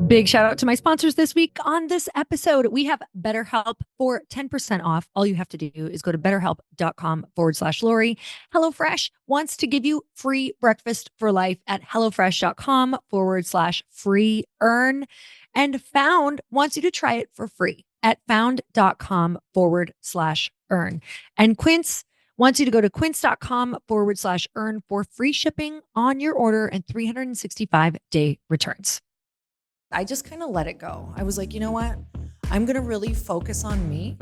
Big shout out to my sponsors this week. On this episode, we have BetterHelp for 10% off. All you have to do is go to betterhelp.com/Lori. HelloFresh wants to give you free breakfast for life at HelloFresh.com/free earn. And Found wants you to try it for free at found.com/earn. And Quince wants you to go to quince.com/earn for free shipping on your order and 365-day returns. I just kind of let it go. I was like, you know what? I'm going to really focus on me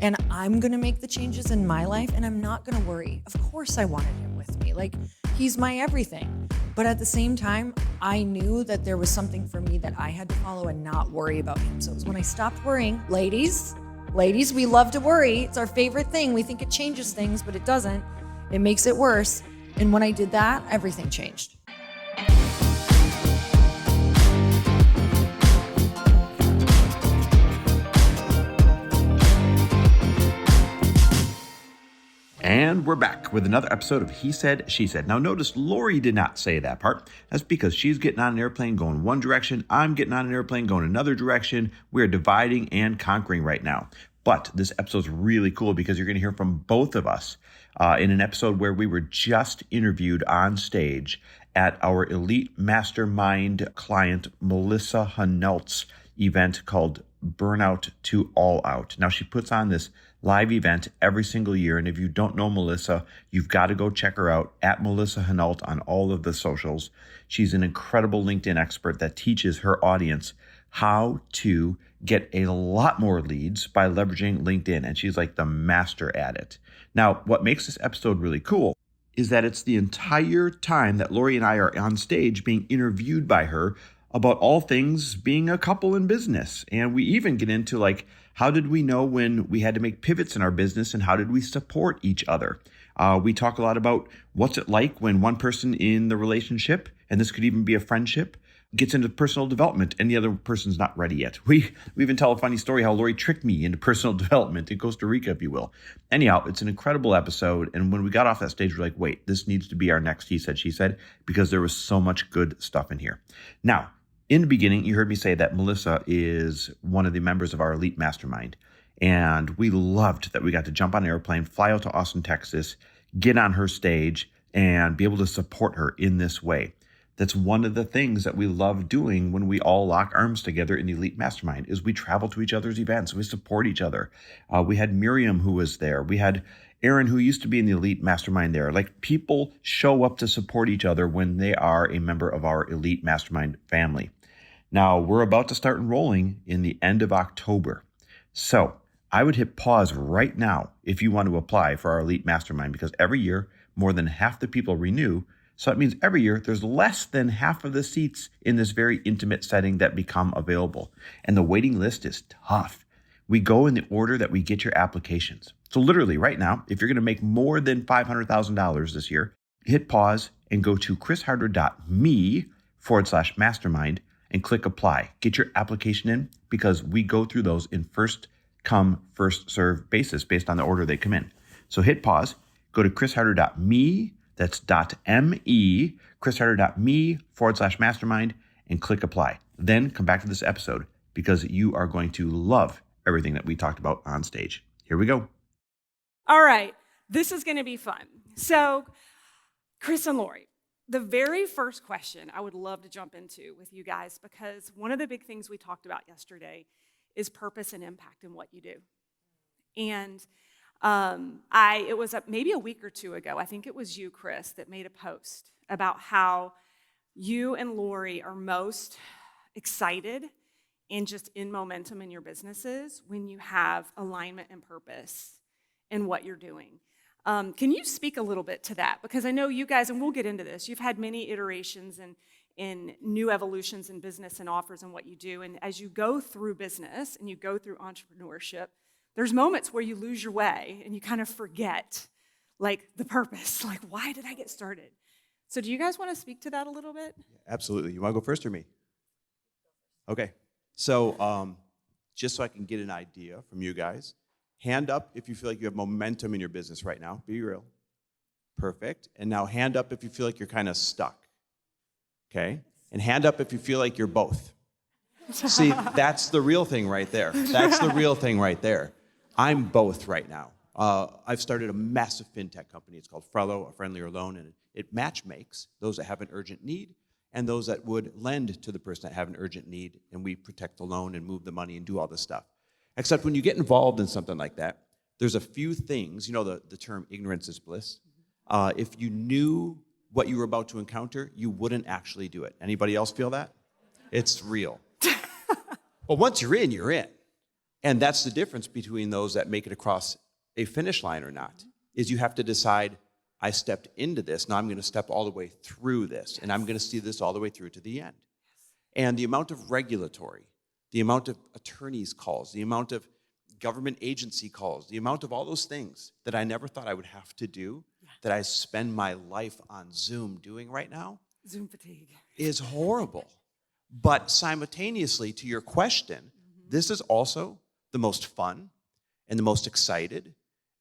and I'm going to make the changes in my life and I'm not going to worry. Of course, I wanted him with me. Like, he's my everything. But at the same time, I knew that there was something for me that I had to follow and not worry about him. So it was when I stopped worrying. Ladies, we love to worry. It's our favorite thing. We think it changes things, but it doesn't. It makes it worse. And when I did that, everything changed. And we're back with another episode of He Said, She Said. Now notice Lori did not say that part. That's because she's getting on an airplane going one direction. I'm getting on an airplane going another direction. We're dividing and conquering right now. But this episode's really cool because you're going to hear from both of us in an episode where we were just interviewed on stage at our Elite Mastermind client Melissa Henault's event called Burnout to All Out. Now she puts on this live event every single year. And if you don't know Melissa, you've got to go check her out at Melissa Henault on all of the socials. She's an incredible LinkedIn expert that teaches her audience how to get a lot more leads by leveraging LinkedIn. And she's like the master at it. Now, what makes this episode really cool is that it's the entire time that Lori and I are on stage being interviewed by her about all things being a couple in business. And we even get into like, how did we know when we had to make pivots in our business and how did we support each other? We talk a lot about what's it like when one person in the relationship, and this could even be a friendship, gets into personal development and the other person's not ready yet. We even tell a funny story how Lori tricked me into personal development in Costa Rica, if you will. Anyhow, it's an incredible episode. And when we got off that stage, we're like, wait, this needs to be our next He Said, She Said, because there was so much good stuff in here. Now, in the beginning, you heard me say that Melissa is one of the members of our Elite Mastermind. And we loved that we got to jump on an airplane, fly out to Austin, Texas, get on her stage, and be able to support her in this way. That's one of the things that we love doing when we all lock arms together in the Elite Mastermind is we travel to each other's events. We support each other. We had Miriam who was there. We had Aaron who used to be in the Elite Mastermind there. Like, people show up to support each other when they are a member of our Elite Mastermind family. Now, we're about to start enrolling in the end of October. So I would hit pause right now if you want to apply for our Elite Mastermind, because every year, more than half the people renew. So that means every year, there's less than half of the seats in this very intimate setting that become available. And the waiting list is tough. We go in the order that we get your applications. So literally right now, if you're going to make more than $500,000 this year, hit pause and go to chrisharder.me/mastermind and click apply. Get your application in because we go through those in first come, first serve basis based on the order they come in. So hit pause, go to chrisharder.me, that's .me, chrisharder.me/mastermind, and click apply. Then come back to this episode because you are going to love everything that we talked about on stage. Here we go. All right, this is going to be fun. So, Chris and Lori, the very first question I would love to jump into with you guys, because one of the big things we talked about yesterday is purpose and impact in what you do. And it was maybe a week or two ago, I think it was you, Chris, that made a post about how you and Lori are most excited and just in momentum in your businesses when you have alignment and purpose in what you're doing. Can you speak a little bit to that? Because I know you guys, and we'll get into this, you've had many iterations and in new evolutions in business and offers and what you do. And as you go through business and you go through entrepreneurship, there's moments where you lose your way and you kind of forget, like, the purpose. Like, why did I get started? So do you guys want to speak to that a little bit? Absolutely. You want to go first or me? Okay. So just so I can get an idea from you guys, hand up if you feel like you have momentum in your business right now. Be real. Perfect. And now hand up if you feel like you're kind of stuck. Okay? And hand up if you feel like you're both. See, that's the real thing right there. That's the real thing right there. I'm both right now. I've started a massive fintech company. It's called Frello, a friendlier loan, and it match makes those that have an urgent need and those that would lend to the person that have an urgent need, and we protect the loan and move the money and do all this stuff. Except when you get involved in something like that, there's a few things, you know the term ignorance is bliss. If you knew what you were about to encounter, you wouldn't actually do it. Anybody else feel that? It's real. But once you're in, you're in. And that's the difference between those that make it across a finish line or not, is you have to decide, I stepped into this, now I'm going to step all the way through this, and I'm going to see this all the way through to the end. And the amount of regulatory, the amount of attorneys' calls, the amount of government agency calls, the amount of all those things that I never thought I would have to do, that I spend my life on Zoom doing right now, Zoom fatigue is horrible. But simultaneously, to your question, this is also the most fun and the most excited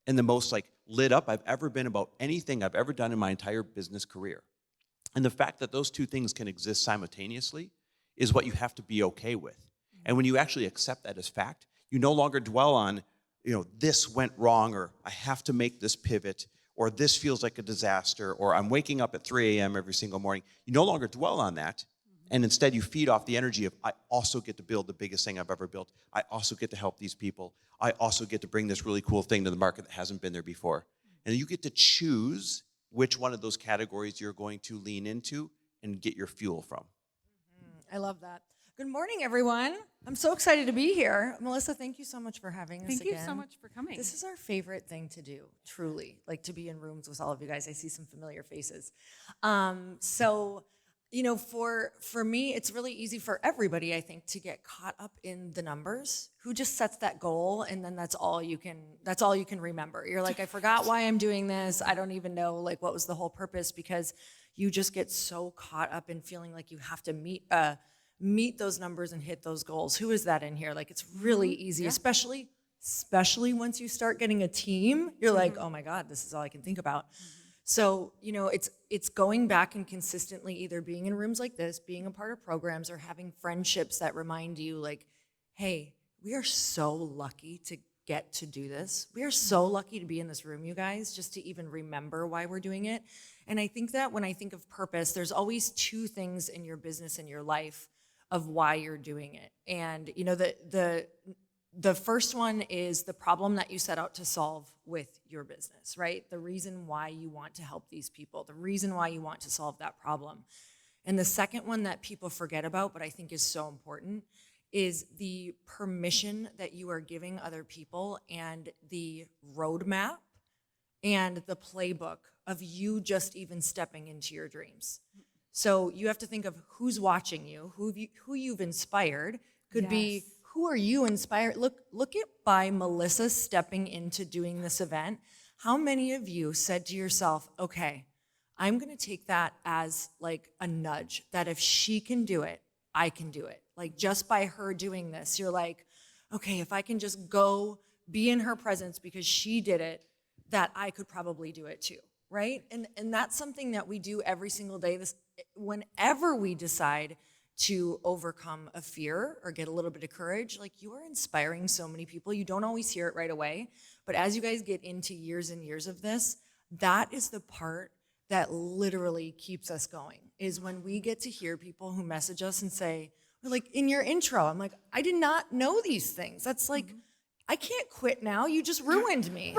and the most lit up I've ever been about anything I've ever done in my entire business career. And the fact that those two things can exist simultaneously is what you have to be okay with. And when you actually accept that as fact, you no longer dwell on, this went wrong, or I have to make this pivot, or this feels like a disaster, or I'm waking up at 3 a.m. every single morning. You no longer dwell on that. And instead you feed off the energy of, I also get to build the biggest thing I've ever built. I also get to help these people. I also get to bring this really cool thing to the market that hasn't been there before. And you get to choose which one of those categories you're going to lean into and get your fuel from. I love that. Good morning, everyone. I'm so excited to be here. Melissa, thank you so much for having us again. Thank you so much for coming. This is our favorite thing to do, truly, to be in rooms with all of you guys. I see some familiar faces. For me, it's really easy for everybody, I think, to get caught up in the numbers. Who just sets that goal, and then that's all you can remember. You're like, I forgot why I'm doing this. I don't even know what was the whole purpose, because you just get so caught up in feeling like you have to meet those numbers and hit those goals. Who is that in here? It's really easy, especially once you start getting a team. You're like, oh my God, this is all I can think about. So, it's going back and consistently either being in rooms like this, being a part of programs, or having friendships that remind you hey, we are so lucky to get to do this. We are so lucky to be in this room, you guys, just to even remember why we're doing it. And I think that when I think of purpose, there's always two things in your business and your life of why you're doing it. And, the first one is the problem that you set out to solve with your business, right? The reason why you want to help these people, the reason why you want to solve that problem. And the second one that people forget about, but I think is so important, is the permission that you are giving other people and the roadmap and the playbook of you just even stepping into your dreams. So you have to think of who's watching you, who you've inspired. Could be, who are you inspired? Look at by Melissa stepping into doing this event. How many of you said to yourself, okay, I'm going to take that as a nudge, that if she can do it, I can do it. Just by her doing this, you're like, okay, if I can just go be in her presence because she did it, that I could probably do it too, right? And that's something that we do every single day. Whenever we decide to overcome a fear or get a little bit of courage, you are inspiring so many people. You don't always hear it right away, but as you guys get into years and years of this, that is the part that literally keeps us going, is when we get to hear people who message us and say, in your intro, I'm like, I did not know these things. That's I can't quit now. You just ruined me.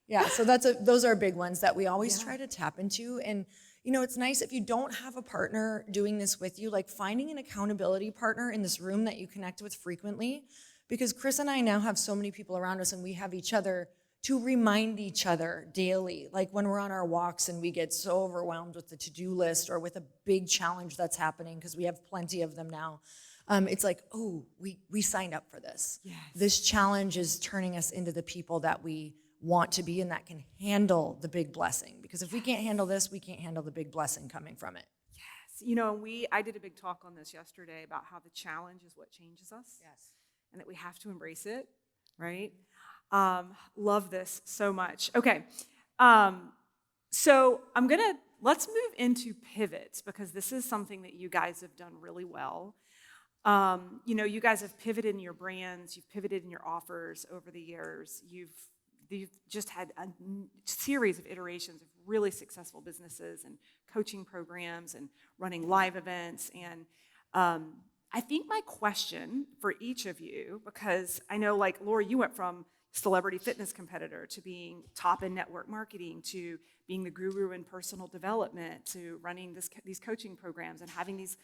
Yeah, so those are big ones that we always try to tap into. And it's nice if you don't have a partner doing this with you, finding an accountability partner in this room that you connect with frequently, because Chris and I now have so many people around us, and we have each other to remind each other daily. When we're on our walks and we get so overwhelmed with the to-do list or with a big challenge that's happening, because we have plenty of them now. It's we signed up for this. Yes. This challenge is turning us into the people that we want to be and that can handle the big blessing. Because if we can't handle this, we can't handle the big blessing coming from it. Yes. I did a big talk on this yesterday about how the challenge is what changes us. Yes. And that we have to embrace it, right? Love this so much. Okay. So I'm going to let's move into pivots, because this is something that you guys have done really well. You guys have pivoted in your brands, you've pivoted in your offers over the years. You've just had a series of iterations of really successful businesses and coaching programs and running live events. And I think my question for each of you, because I know, like, Lori, you went from celebrity fitness competitor to being top in network marketing to being the guru in personal development to running these coaching programs and having these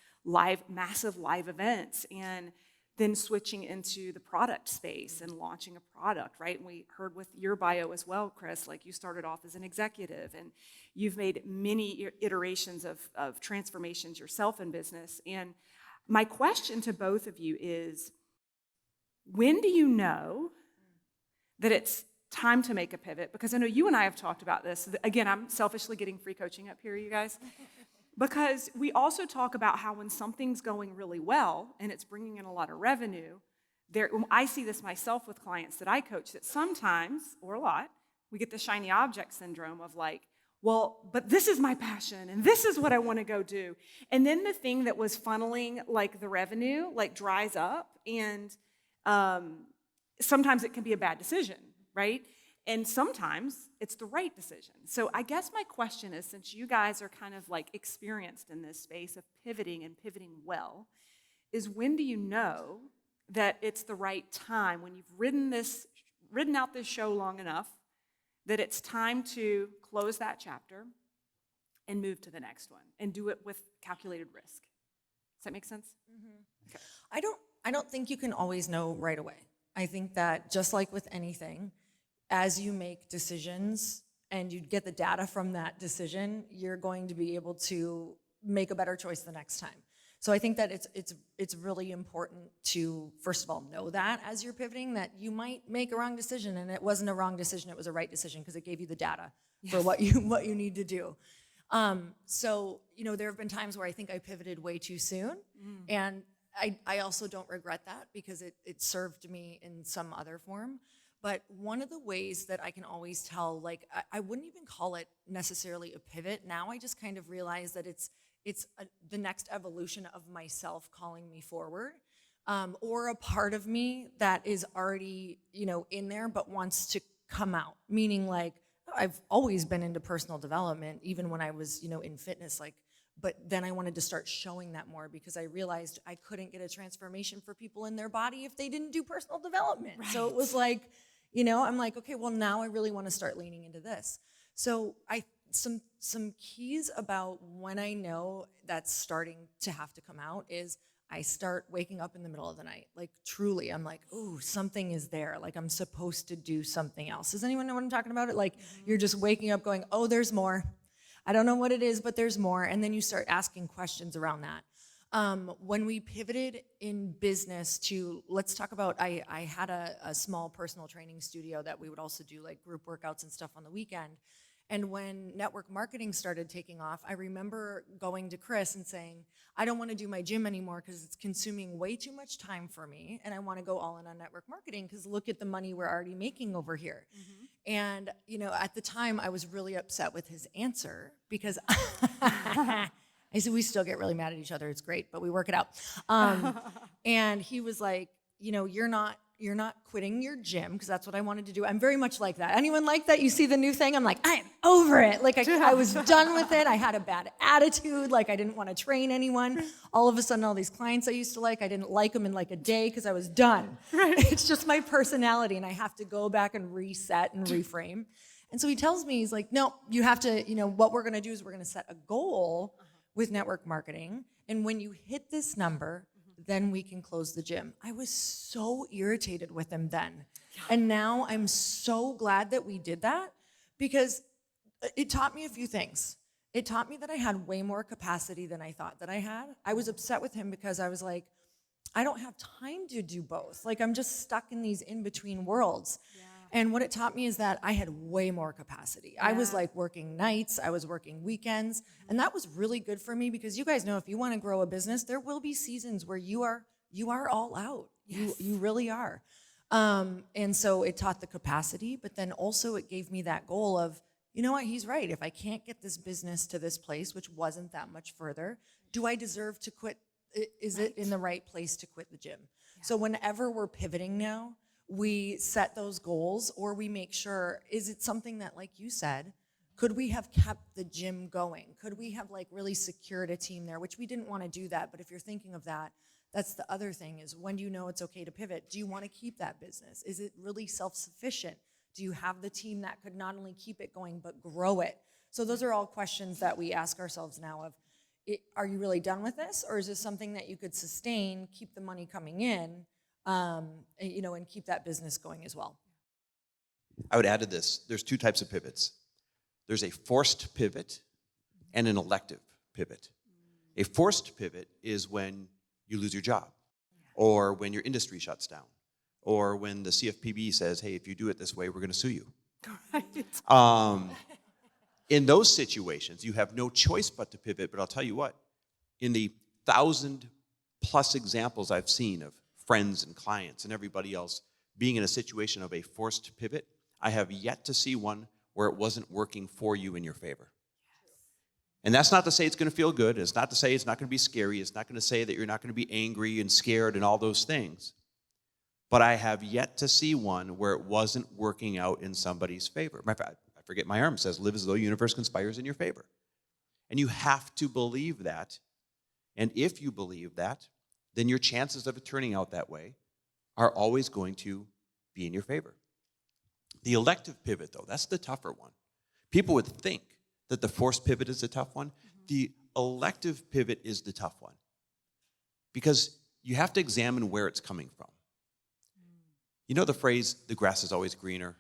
massive live events, and then switching into the product space and launching a product, right? And we heard with your bio as well, Chris, like you started off as an executive and you've made many iterations of transformations yourself in business. And my question to both of you is, when do you know that it's time to make a pivot? Because I know you and I have talked about this. Again, I'm selfishly getting free coaching up here, you guys. Because we also talk about how when something's going really well and it's bringing in a lot of revenue, I see this myself with clients that I coach, that sometimes, or a lot, we get the shiny object syndrome of like, well, but this is my passion and this is what I want to go do. And then the thing that was funneling like the revenue like dries up, and sometimes it can be a bad decision, right? And sometimes it's the right decision. So I guess my question is, since you guys are kind of like experienced in this space of pivoting and pivoting well, is when do you know that it's the right time, when you've ridden out this show long enough, that it's time to close that chapter and move to the next one and do it with calculated risk? Does that make sense? Mm-hmm. Okay. I don't think you can always know right away. I think that just like with anything, as you make decisions and you get the data from that decision, you're going to be able to make a better choice the next time. So I think that it's really important to, first of all, know that as you're pivoting, that you might make a wrong decision, and it wasn't a wrong decision, it was a right decision because it gave you the data for what you need to do. So, there have been times where I think I pivoted way too soon, and I also don't regret that because it served me in some other form. But one of the ways that I can always tell, like, I wouldn't even call it necessarily a pivot. Now I just kind of realize that it's the next evolution of myself calling me forward, or a part of me that is already, in there but wants to come out. Meaning, like, I've always been into personal development, even when I was, in fitness, like, but then I wanted to start showing that more because I realized I couldn't get a transformation for people in their body if they didn't do personal development. Right. So it was like, I'm like, okay, well, now I really want to start leaning into this. So some keys about when I know that's starting to have to come out is I start waking up in the middle of the night. Like, truly, I'm like, ooh, something is there. Like, I'm supposed to do something else. Does anyone know what I'm talking about? Like, you're just waking up going, oh, there's more. I don't know what it is, but there's more. And then you start asking questions around that. When we pivoted in business to, let's talk about, I had a small personal training studio that we would also do like group workouts and stuff on the weekend. And when network marketing started taking off, I remember going to Chris and saying, I don't want to do my gym anymore because it's consuming way too much time for me. And I want to go all in on network marketing because look at the money we're already making over here. Mm-hmm. And, at the time I was really upset with his answer because I said, we still get really mad at each other. It's great, but we work it out. And he was like, you're not quitting your gym, because that's what I wanted to do. I'm very much like that. Anyone like that? You see the new thing? I'm like, I'm over it. Like, I was done with it. I had a bad attitude. Like, I didn't want to train anyone. All of a sudden, all these clients I used to like, I didn't like them in like a day because I was done. Right. It's just my personality, and I have to go back and reset and reframe. And so he tells me, he's like, no, you have to, what we're going to do is we're going to set a goal with network marketing. And when you hit this number, then we can close the gym. I was so irritated with him then. Yeah. And now I'm so glad that we did that, because it taught me a few things. It taught me that I had way more capacity than I thought that I had. I was upset with him because I was like, I don't have time to do both. Like, I'm just stuck in these in-between worlds. Yeah. And what it taught me is that I had way more capacity. Yeah. I was like working nights, I was working weekends, and that was really good for me, because you guys know if you want to grow a business, there will be seasons where you are all out. Yes. You really are. And so it taught the capacity, but then also it gave me that goal of you know what, he's right. If I can't get this business to this place, which wasn't that much further, do I deserve to quit? Is it in the right place to quit the gym? Yeah. So whenever we're pivoting now, we set those goals, or we make sure, is it something that, like you said, could we have kept the gym going? Could we have like really secured a team there, which we didn't want to do that. But if you're thinking of that, that's the other thing, is when do you know it's okay to pivot? Do you want to keep that business? Is it really self-sufficient? Do you have the team that could not only keep it going, but grow it? So those are all questions that we ask ourselves now of, are you really done with this? Or is this something that you could sustain, keep the money coming in, and keep that business going as well? I would add to this, there's two types of pivots. There's a forced pivot and an elective pivot. A forced pivot is when you lose your job, or when your industry shuts down, or when the CFPB says, hey, if you do it this way, we're going to sue you. Right. In those situations, you have no choice but to pivot. But I'll tell you what, in the 1,000+ examples I've seen of friends and clients and everybody else being in a situation of a forced pivot, I have yet to see one where it wasn't working for you in your favor. And that's not to say it's going to feel good. It's not to say it's not going to be scary. It's not going to say that you're not going to be angry and scared and all those things. But I have yet to see one where it wasn't working out in somebody's favor. Matter of fact, I forget my arm says, live as though the universe conspires in your favor. And you have to believe that. And if you believe that, then your chances of it turning out that way are always going to be in your favor. The elective pivot, though, that's the tougher one. People would think that the forced pivot is the tough one. Mm-hmm. The elective pivot is the tough one, because you have to examine where it's coming from. You know the phrase, the grass is always greener?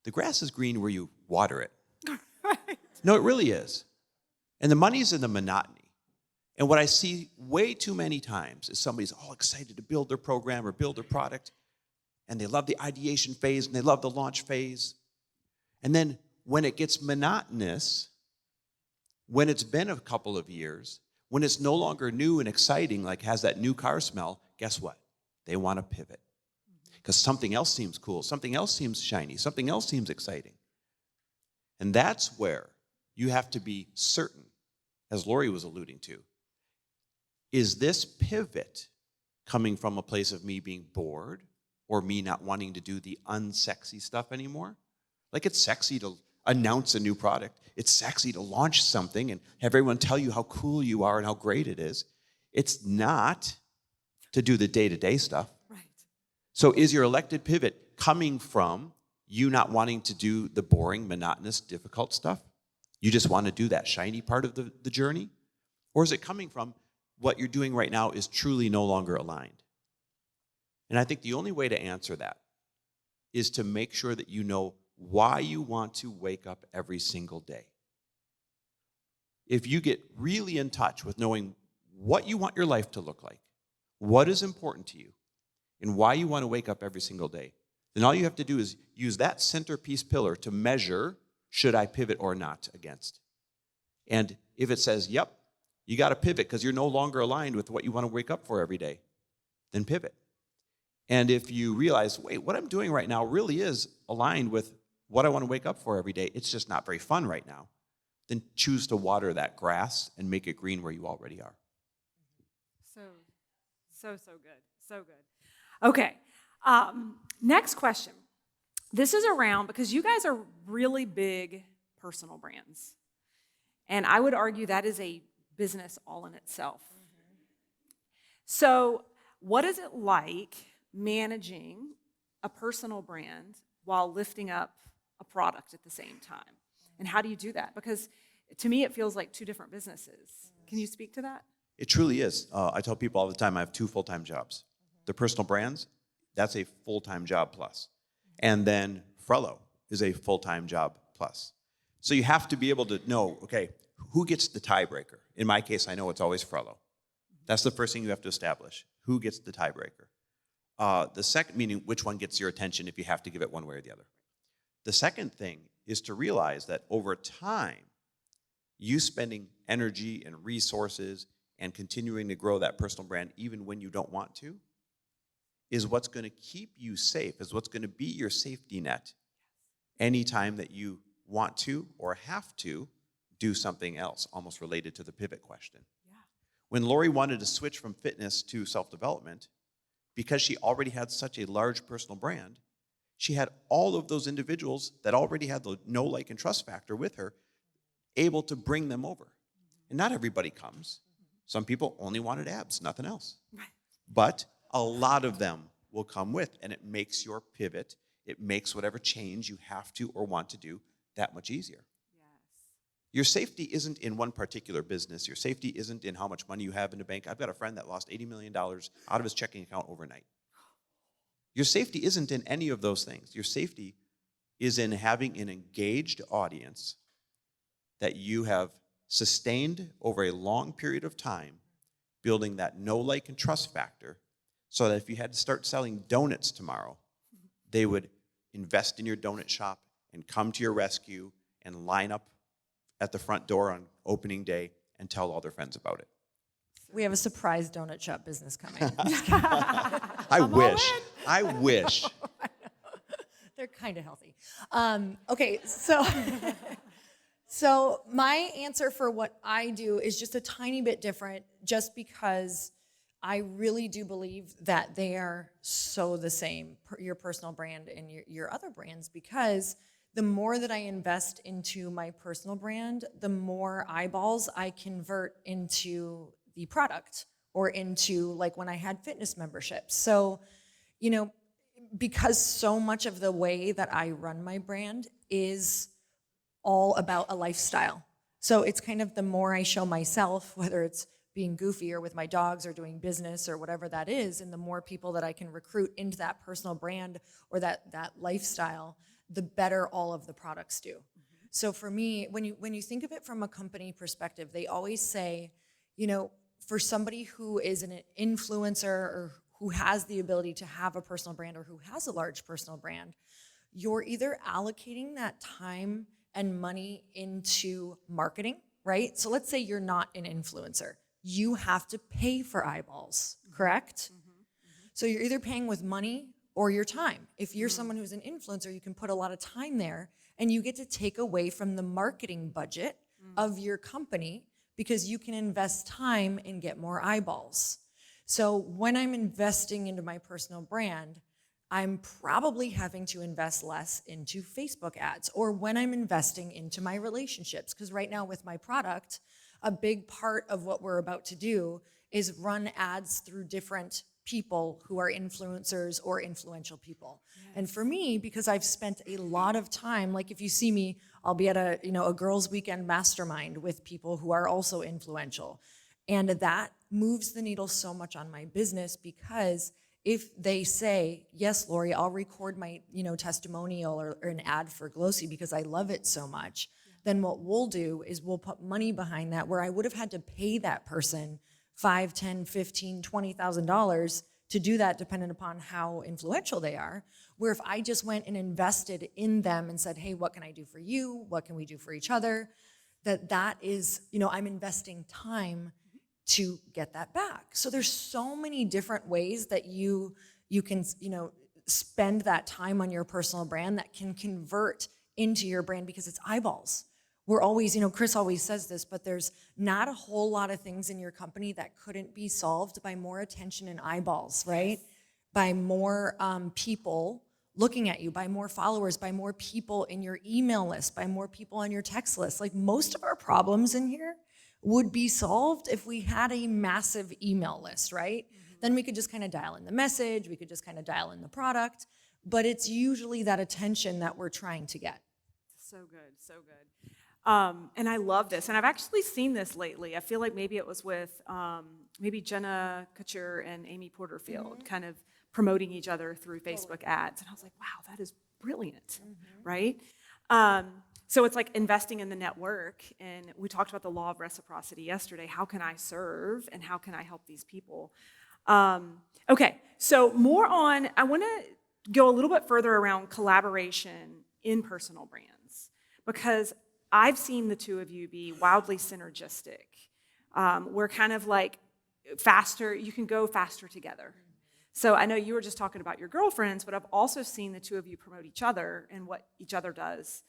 The grass is green where you water it. Right. No, it really is. And the money's in the monotony. And what I see way too many times is somebody's all excited to build their program or build their product, and they love the ideation phase and they love the launch phase. And then when it gets monotonous, when it's been a couple of years, when it's no longer new and exciting, like has that new car smell, guess what? They want to pivot. Because something else seems cool, something else seems shiny, something else seems exciting. And that's where you have to be certain, as Lori was alluding to, is this pivot coming from a place of me being bored or me not wanting to do the unsexy stuff anymore? Like, it's sexy to announce a new product. It's sexy to launch something and have everyone tell you how cool you are and how great it is. It's not to do the day-to-day stuff. Right. So is your elected pivot coming from you not wanting to do the boring, monotonous, difficult stuff? You just want to do that shiny part of the journey? Or is it coming from what you're doing right now is truly no longer aligned? And I think the only way to answer that is to make sure that you know why you want to wake up every single day. If you get really in touch with knowing what you want your life to look like, what is important to you, and why you want to wake up every single day, then all you have to do is use that centerpiece pillar to measure, should I pivot or not against? And if it says, yep, you got to pivot because you're no longer aligned with what you want to wake up for every day, then pivot. And if you realize, wait, what I'm doing right now really is aligned with what I want to wake up for every day, it's just not very fun right now, then choose to water that grass and make it green where you already are. So good. So good. Okay. Next question. This is around, because you guys are really big personal brands. And I would argue that is a business all in itself. Mm-hmm. So what is it like managing a personal brand while lifting up a product at the same time? And how do you do that? Because to me, it feels like two different businesses. Can you speak to that? It truly is. I tell people all the time I have 2 full-time jobs. The personal brands, that's a full-time job plus. And then Frello is a full-time job plus. So you have to be able to know, okay, who gets the tiebreaker? In my case, I know it's always Frello. That's the first thing you have to establish. Who gets the tiebreaker? The second, meaning which one gets your attention if you have to give it one way or the other. The second thing is to realize that over time, you spending energy and resources and continuing to grow that personal brand even when you don't want to is what's going to keep you safe, is what's going to be your safety net anytime that you want to or have to do something else, almost related to the pivot question. Yeah. When Lori wanted to switch from fitness to self-development, because she already had such a large personal brand, she had all of those individuals that already had the know, like, and trust factor with her, able to bring them over. And not everybody comes. Some people only wanted abs, nothing else. But a lot of them will come with, and it makes your pivot, it makes whatever change you have to or want to do that much easier. Yes. Your safety isn't in one particular business. Your safety isn't in how much money you have in the bank. I've got a friend that lost $80 million out of his checking account overnight. Your safety isn't in any of those things. Your safety is in having an engaged audience that you have sustained over a long period of time, building that know, like, and trust factor, so that if you had to start selling donuts tomorrow, they would invest in your donut shop and come to your rescue and line up at the front door on opening day and tell all their friends about it. We have a surprise donut shop business coming. I wish. They're kind of healthy. Okay, so so my answer for what I do is just a tiny bit different, just because I really do believe that they are so the same, your personal brand and your other brands, because the more that I invest into my personal brand, the more eyeballs I convert into the product or into, like, when I had fitness memberships. So, because so much of the way that I run my brand is all about a lifestyle. So it's kind of the more I show myself, whether it's being goofy or with my dogs or doing business or whatever that is, and the more people that I can recruit into that personal brand or that lifestyle, the better all of the products do. Mm-hmm. So for me, when you think of it from a company perspective, they always say, for somebody who is an influencer or who has the ability to have a personal brand or who has a large personal brand, you're either allocating that time and money into marketing, right? So let's say you're not an influencer. You have to pay for eyeballs, correct? Mm-hmm. Mm-hmm. So you're either paying with money or your time. If you're someone who's an influencer, you can put a lot of time there, and you get to take away from the marketing budget of your company because you can invest time and get more eyeballs. So when I'm investing into my personal brand, I'm probably having to invest less into Facebook ads, or when I'm investing into my relationships. Because right now with my product, a big part of what we're about to do is run ads through different people who are influencers or influential people. Yes. And for me, because I've spent a lot of time, like if you see me, I'll be at a girls' weekend mastermind with people who are also influential. And that moves the needle so much on my business, because if they say, yes, Lori, I'll record my testimonial or an ad for Glossy because I love it so much, then what we'll do is we'll put money behind that, where I would have had to pay that person $5, $10, $15, $20,000 to do that, depending upon how influential they are. Where if I just went and invested in them and said, hey, what can I do for you? What can we do for each other? That is, I'm investing time to get that back. So there's so many different ways that you can, spend that time on your personal brand that can convert into your brand, because it's eyeballs. We're always, Chris always says this, but there's not a whole lot of things in your company that couldn't be solved by more attention and eyeballs, right? Yes. By more people looking at you, by more followers, by more people in your email list, by more people on your text list. Like, most of our problems in here would be solved if we had a massive email list, right? Mm-hmm. Then we could just kind of dial in the message, we could just kind of dial in the product, but it's usually that attention that we're trying to get. So good, so good. And I love this. And I've actually seen this lately. I feel like maybe it was with maybe Jenna Kutcher and Amy Porterfield, kind of promoting each other through Facebook ads. And I was like, wow, that is brilliant, right? So it's like investing in the network. And we talked about the law of reciprocity yesterday. How can I serve and how can I help these people? Okay, so I want to go a little bit further around collaboration in personal brands, because I've seen the two of you be wildly synergistic. We're kind of like faster, you can go faster together. So I know you were just talking about your girlfriends, but I've also seen the two of you promote each other and what each other does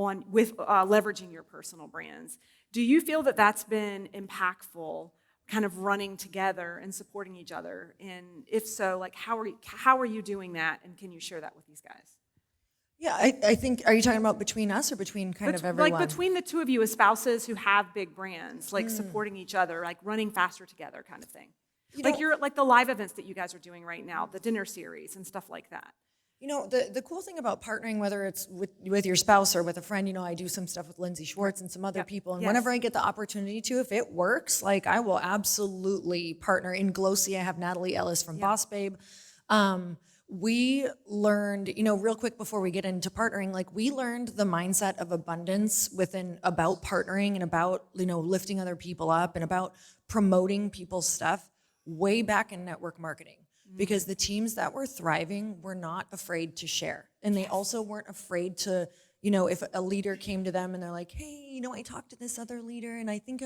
on with leveraging your personal brands. Do you feel that that's been impactful, kind of running together and supporting each other? And if so, like how are you doing that? And can you share that with these guys? Yeah, I think, are you talking about between us or between kind of everyone? Like between the two of you as spouses who have big brands, like supporting each other, like running faster together kind of thing. You're like the live events that you guys are doing right now, the dinner series and stuff like that. The cool thing about partnering, whether it's with your spouse or with a friend, I do some stuff with Lindsay Schwartz and some other people. And whenever I get the opportunity to, if it works, like I will absolutely partner. In Glossy, I have Natalie Ellis from Boss Babe. We learned, real quick before we get into partnering, like we learned the mindset of abundance about partnering and about, lifting other people up and about promoting people's stuff way back in network marketing. Because the teams that were thriving were not afraid to share. And they also weren't afraid to, if a leader came to them and they're like, hey, I talked to this other leader and I think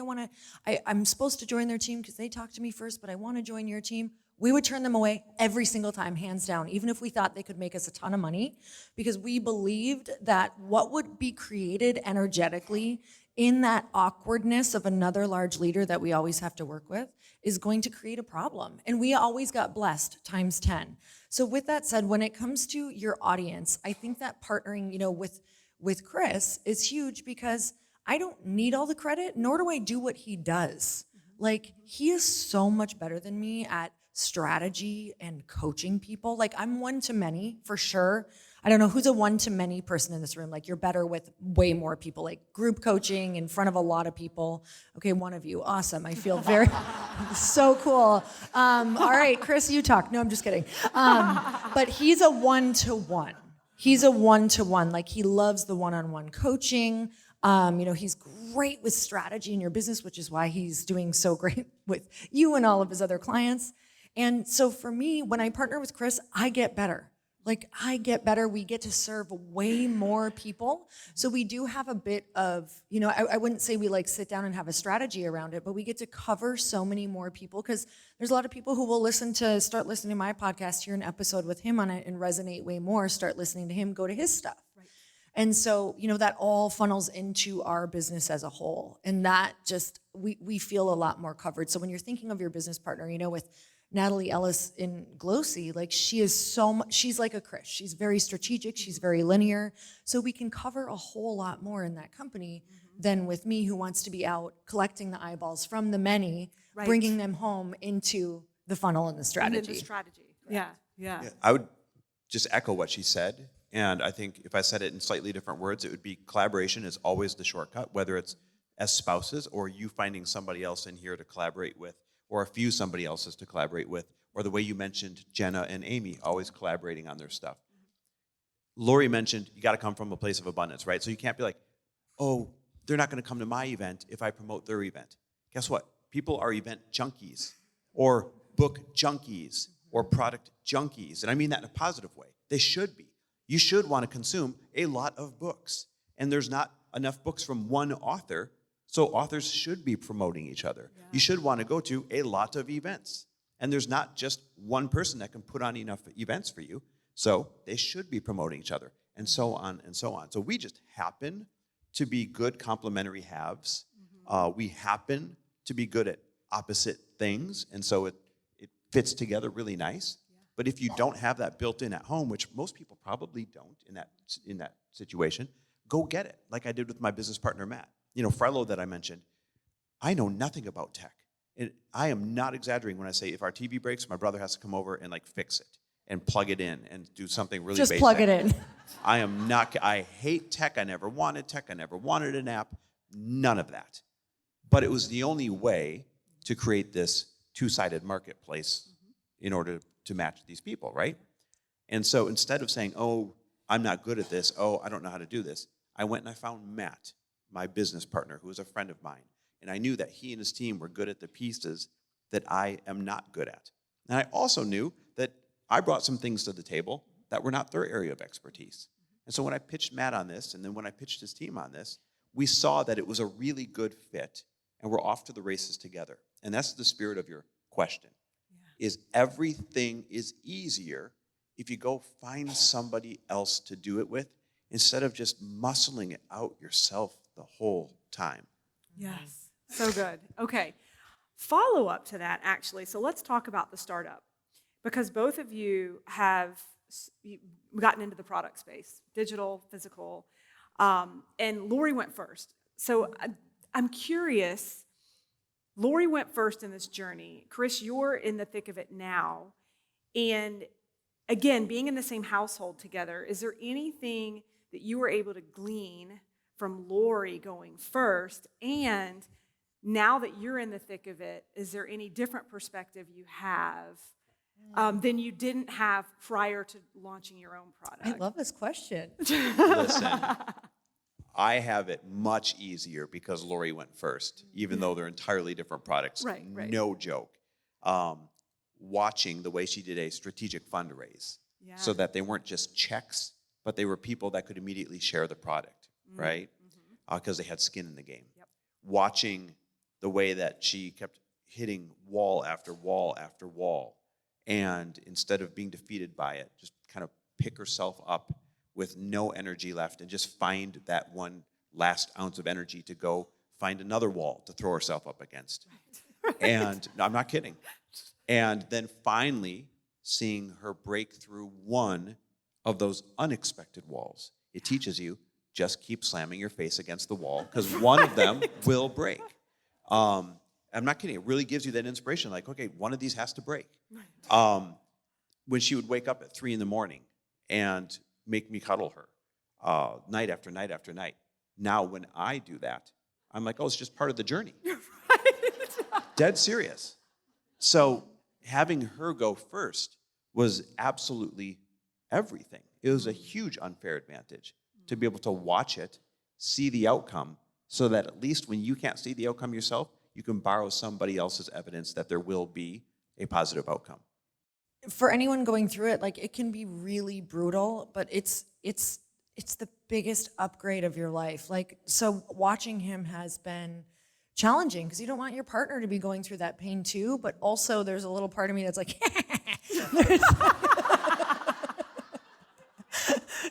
I'm supposed to join their team because they talked to me first, but I want to join your team. We would turn them away every single time, hands down, even if we thought they could make us a ton of money, because we believed that what would be created energetically in that awkwardness of another large leader that we always have to work with is going to create a problem. And we always got blessed times 10. So with that said, when it comes to your audience, I think that partnering, with Chris is huge because I don't need all the credit, nor do I do what he does. Like, he is so much better than me at strategy and coaching people. Like, I'm one to many for sure. I don't know who's a one to many person in this room. Like, you're better with way more people, like group coaching in front of a lot of people. Okay, one of you, awesome. I feel very, so cool. All right, Chris, you talk. No, I'm just kidding. But he's a one-to-one. He's a one-to-one. Like, he loves the one-on-one coaching. He's great with strategy in your business, which is why he's doing so great with you and all of his other clients. And so for me, when I partner with Chris, I get better. Like, I get better. We get to serve way more people. So we do have a bit of, I wouldn't say we like sit down and have a strategy around it, but we get to cover so many more people because there's a lot of people who will start listening to my podcast, hear an episode with him on it and resonate way more, start listening to him, go to his stuff. Right. And so, that all funnels into our business as a whole. And that just, we feel a lot more covered. So when you're thinking of your business partner, with Natalie Ellis in Glossy, like she's like a Chris. She's very strategic. She's very linear. So we can cover a whole lot more in that company than with me, who wants to be out collecting the eyeballs from the many, bringing them home into the funnel and the strategy. And the strategy. Yeah. I would just echo what she said. And I think if I said it in slightly different words, it would be collaboration is always the shortcut, whether it's as spouses or you finding somebody else in here to collaborate with, or a few somebody else's to collaborate with, or the way you mentioned Jenna and Amy always collaborating on their stuff. Lori mentioned you got to come from a place of abundance, right? So you can't be like, oh, they're not going to come to my event if I promote their event. Guess what? People are event junkies or book junkies or product junkies. And I mean that in a positive way. They should be. You should want to consume a lot of books. And there's not enough books from one author, so authors should be promoting each other. Yeah. You should want to go to a lot of events. And there's not just one person that can put on enough events for you, so they should be promoting each other, and so on and so on. So we just happen to be good complementary halves. We happen to be good at opposite things, and so it fits together really nice. Yeah. But if you don't have that built in at home, which most people probably don't in that situation, go get it, like I did with my business partner, Matt. Frello that I mentioned, I know nothing about tech. And I am not exaggerating when I say if our TV breaks, my brother has to come over and fix it and plug it in and do something really basic. Just plug it in. I hate tech. I never wanted tech. I never wanted an app. None of that. But it was the only way to create this two-sided marketplace in order to match these people, right? And so instead of saying, oh, I'm not good at this, oh, I don't know how to do this, I went and I found Matt, my business partner, who was a friend of mine. And I knew that he and his team were good at the pieces that I am not good at. And I also knew that I brought some things to the table that were not their area of expertise. And so when I pitched Matt on this, and then when I pitched his team on this, we saw that it was a really good fit, and we're off to the races together. And that's the spirit of your question, is everything is easier if you go find somebody else to do it with instead of just muscling it out yourself the whole time. Yes. So good. Okay. Follow up to that, actually. So let's talk about the startup, because both of you have gotten into the product space, digital, physical, and Lori went first. So I'm curious, Lori went first in this journey. Chris, you're in the thick of it now. And again, being in the same household together, is there anything that you were able to glean from Lori going first? And now that you're in the thick of it, is there any different perspective you have than you didn't have prior to launching your own product? I love this question. Listen, I have it much easier because Lori went first, even though they're entirely different products. Right. No joke. Watching the way she did a strategic fundraise so that they weren't just checks, but they were people that could immediately share the product, right? Because they had skin in the game. Yep. Watching the way that she kept hitting wall after wall after wall, and instead of being defeated by it, just kind of pick herself up with no energy left and just find that one last ounce of energy to go find another wall to throw herself up against. Right. And I'm not kidding. And then finally seeing her break through one of those unexpected walls. It teaches you, just keep slamming your face against the wall because one of them will break. I'm not kidding. It really gives you that inspiration. Like, okay, one of these has to break. When she would wake up at 3 a.m. and make me cuddle her night after night after night. Now, when I do that, I'm like, oh, it's just part of the journey. Right. Dead serious. So having her go first was absolutely everything. It was a huge unfair advantage to be able to watch it, see the outcome, so that at least when you can't see the outcome yourself, you can borrow somebody else's evidence that there will be a positive outcome. For anyone going through it, like it can be really brutal, but it's the biggest upgrade of your life. Like, so watching him has been challenging because you don't want your partner to be going through that pain too, but also there's a little part of me that's like,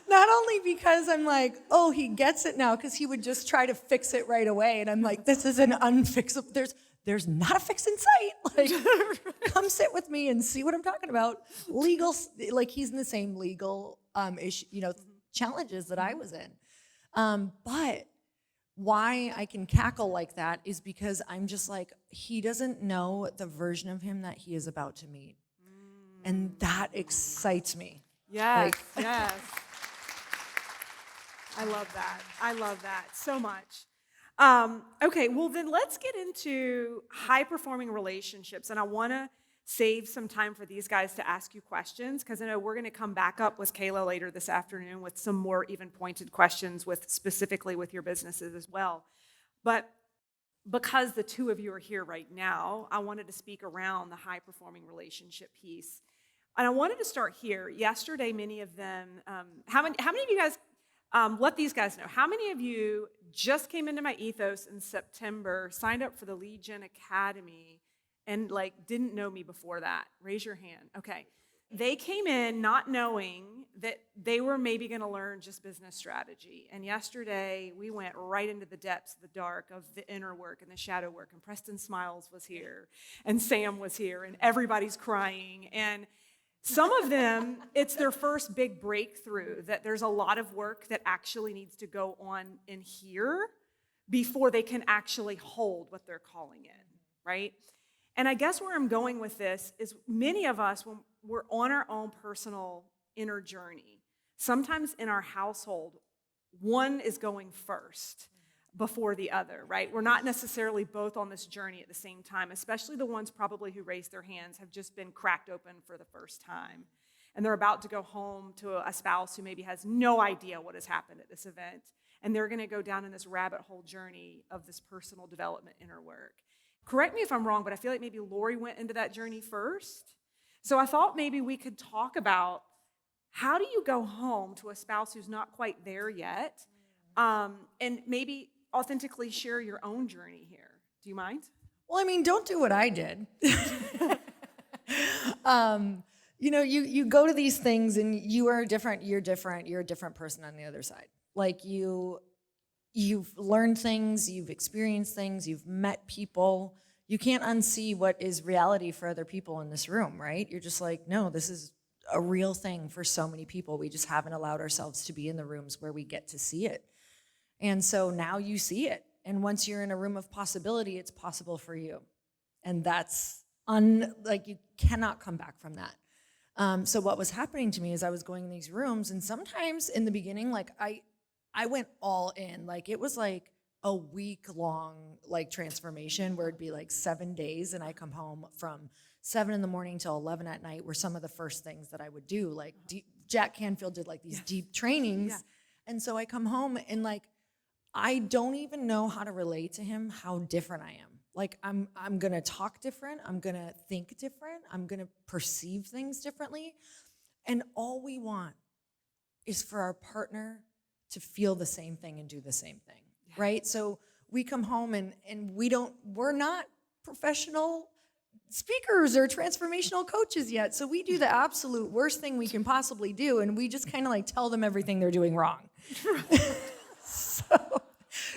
not only because I'm like, oh, he gets it now, because he would just try to fix it right away. And I'm like, this is an unfixable, there's not a fix in sight. Like, come sit with me and see what I'm talking about. Legal, like he's in the same legal issue, challenges that I was in. But why I can cackle like that is because I'm just like, he doesn't know the version of him that he is about to meet. And that excites me. Yes, yes. I love that so much. Okay, well then let's get into high-performing relationships. And I want to save some time for these guys to ask you questions, because I know we're going to come back up with Kayla later this afternoon with some more even pointed questions specifically with your businesses as well. But because the two of you are here right now, I wanted to speak around the high-performing relationship piece. And I wanted to start here. Yesterday, many of them, how many of you guys, let these guys know, how many of you just came into my ethos in September, signed up for the Lead Gen Academy, and didn't know me before that? Raise your hand. Okay. They came in not knowing that they were maybe going to learn just business strategy. And yesterday, we went right into the depths of the dark of the inner work and the shadow work. And Preston Smiles was here, and Sam was here, and everybody's crying. And some of them, it's their first big breakthrough, that there's a lot of work that actually needs to go on in here before they can actually hold what they're calling in, right? And I guess where I'm going with this is many of us, when we're on our own personal inner journey, sometimes in our household, one is going first before the other, right? We're not necessarily both on this journey at the same time, especially the ones probably who raised their hands have just been cracked open for the first time. And they're about to go home to a spouse who maybe has no idea what has happened at this event. And they're going to go down in this rabbit hole journey of this personal development inner work. Correct me if I'm wrong, but I feel like maybe Lori went into that journey first. So I thought maybe we could talk about, how do you go home to a spouse who's not quite there yet? And maybe authentically share your own journey here. Do you mind? Well, I mean, don't do what I did. you go to these things and you're a different person on the other side. Like you've learned things, you've experienced things, you've met people. You can't unsee what is reality for other people in this room, right? You're just like, no, this is a real thing for so many people. We just haven't allowed ourselves to be in the rooms where we get to see it. And so now you see it. And once you're in a room of possibility, it's possible for you. And that's you cannot come back from that. So what was happening to me is I was going in these rooms, and sometimes in the beginning, like I went all in. Like it was like a week-long like transformation where it'd be like 7 days, and I come home from 7 in the morning till 11 at night were some of the first things that I would do. Like Jack Canfield did like these deep trainings. Yeah. And so I come home and like, I don't even know how to relate to him, how different I am. Like I'm gonna talk different. I'm gonna think different. I'm gonna perceive things differently. And all we want is for our partner to feel the same thing and do the same thing, right? So we come home and we're not professional speakers or transformational coaches yet. So we do the absolute worst thing we can possibly do, and we just kind of like tell them everything they're doing wrong. So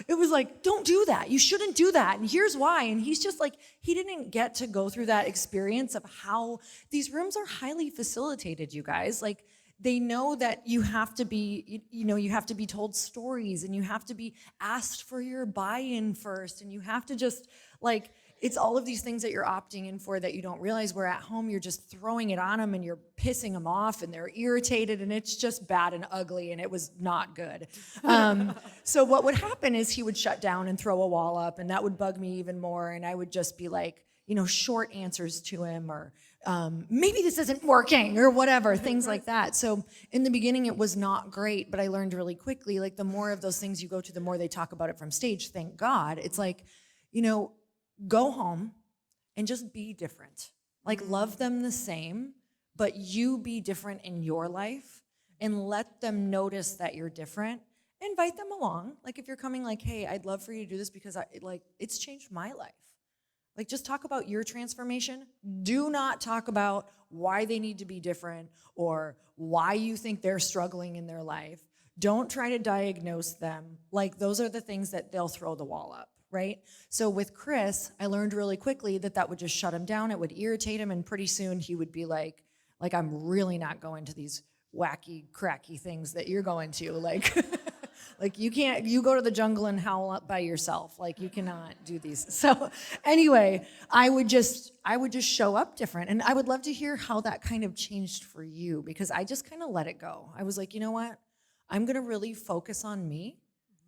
it was like, don't do that. You shouldn't do that. And here's why. And he's just like, he didn't get to go through that experience of how these rooms are highly facilitated, you guys. Like, they know that you have to be, you have to be told stories, and you have to be asked for your buy-in first, and you have to just like, it's all of these things that you're opting in for that you don't realize, where at home you're just throwing it on them and you're pissing them off and they're irritated, and it's just bad and ugly, and it was not good. So what would happen is he would shut down and throw a wall up, and that would bug me even more, and I would just be like, short answers to him, or maybe this isn't working, or whatever, things like that. So in the beginning, it was not great, but I learned really quickly, like the more of those things you go to, the more they talk about it from stage, thank God. It's like, go home and just be different. Like, love them the same, but you be different in your life, and let them notice that you're different. Invite them along. Like, if you're coming like, hey, I'd love for you to do this because it's changed my life. Like, just talk about your transformation. Do not talk about why they need to be different or why you think they're struggling in their life. Don't try to diagnose them. Like, those are the things that they'll throw the wall up, right? So with Chris, I learned really quickly that would just shut him down. It would irritate him, and pretty soon he would be like, I'm really not going to these wacky, cracky things that you're going to. Like, like you go to the jungle and howl up by yourself. Like, you cannot do these. So anyway, I would just show up different. And I would love to hear how that kind of changed for you, because I just kind of let it go. I was like, you know what? I'm going to really focus on me,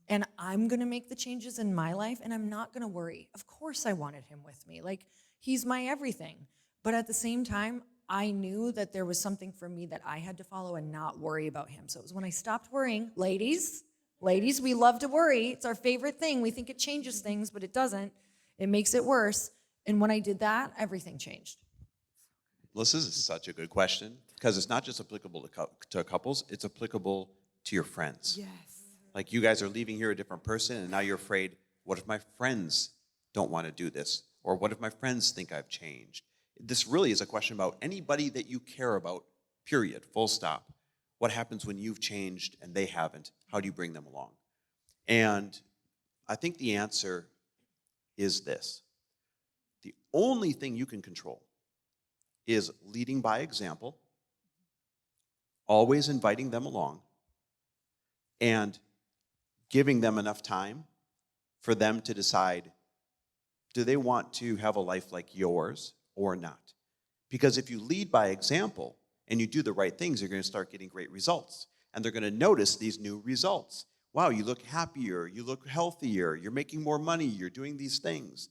and I'm going to make the changes in my life, and I'm not going to worry. Of course I wanted him with me. Like, he's my everything. But at the same time, I knew that there was something for me that I had to follow and not worry about him. So it was when I stopped worrying. Ladies, we love to worry. It's our favorite thing. We think it changes things, but it doesn't. It makes it worse. And when I did that, everything changed. This is such a good question, because it's not just applicable to couples, it's applicable to your friends. Yes. Like, you guys are leaving here a different person, and now you're afraid, what if my friends don't want to do this? Or what if my friends think I've changed? This really is a question about anybody that you care about, period, full stop. What happens when you've changed and they haven't? How do you bring them along? And I think the answer is this. The only thing you can control is leading by example, always inviting them along, and giving them enough time for them to decide, do they want to have a life like yours or not? Because if you lead by example and you do the right things, you're going to start getting great results. And they're going to notice these new results. Wow, you look happier, you look healthier, you're making more money, you're doing these things.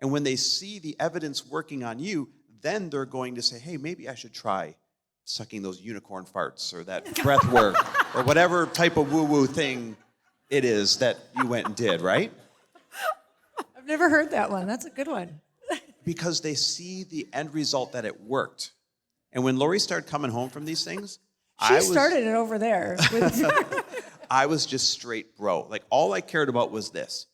And when they see the evidence working on you, then they're going to say, hey, maybe I should try sucking those unicorn farts, or that breath work, or whatever type of woo-woo thing it is that you went and did, right? I've never heard that one. That's a good one. Because they see the end result that it worked. And when Lori started coming home from these things, She started it over there. I was just straight bro. Like, all I cared about was this.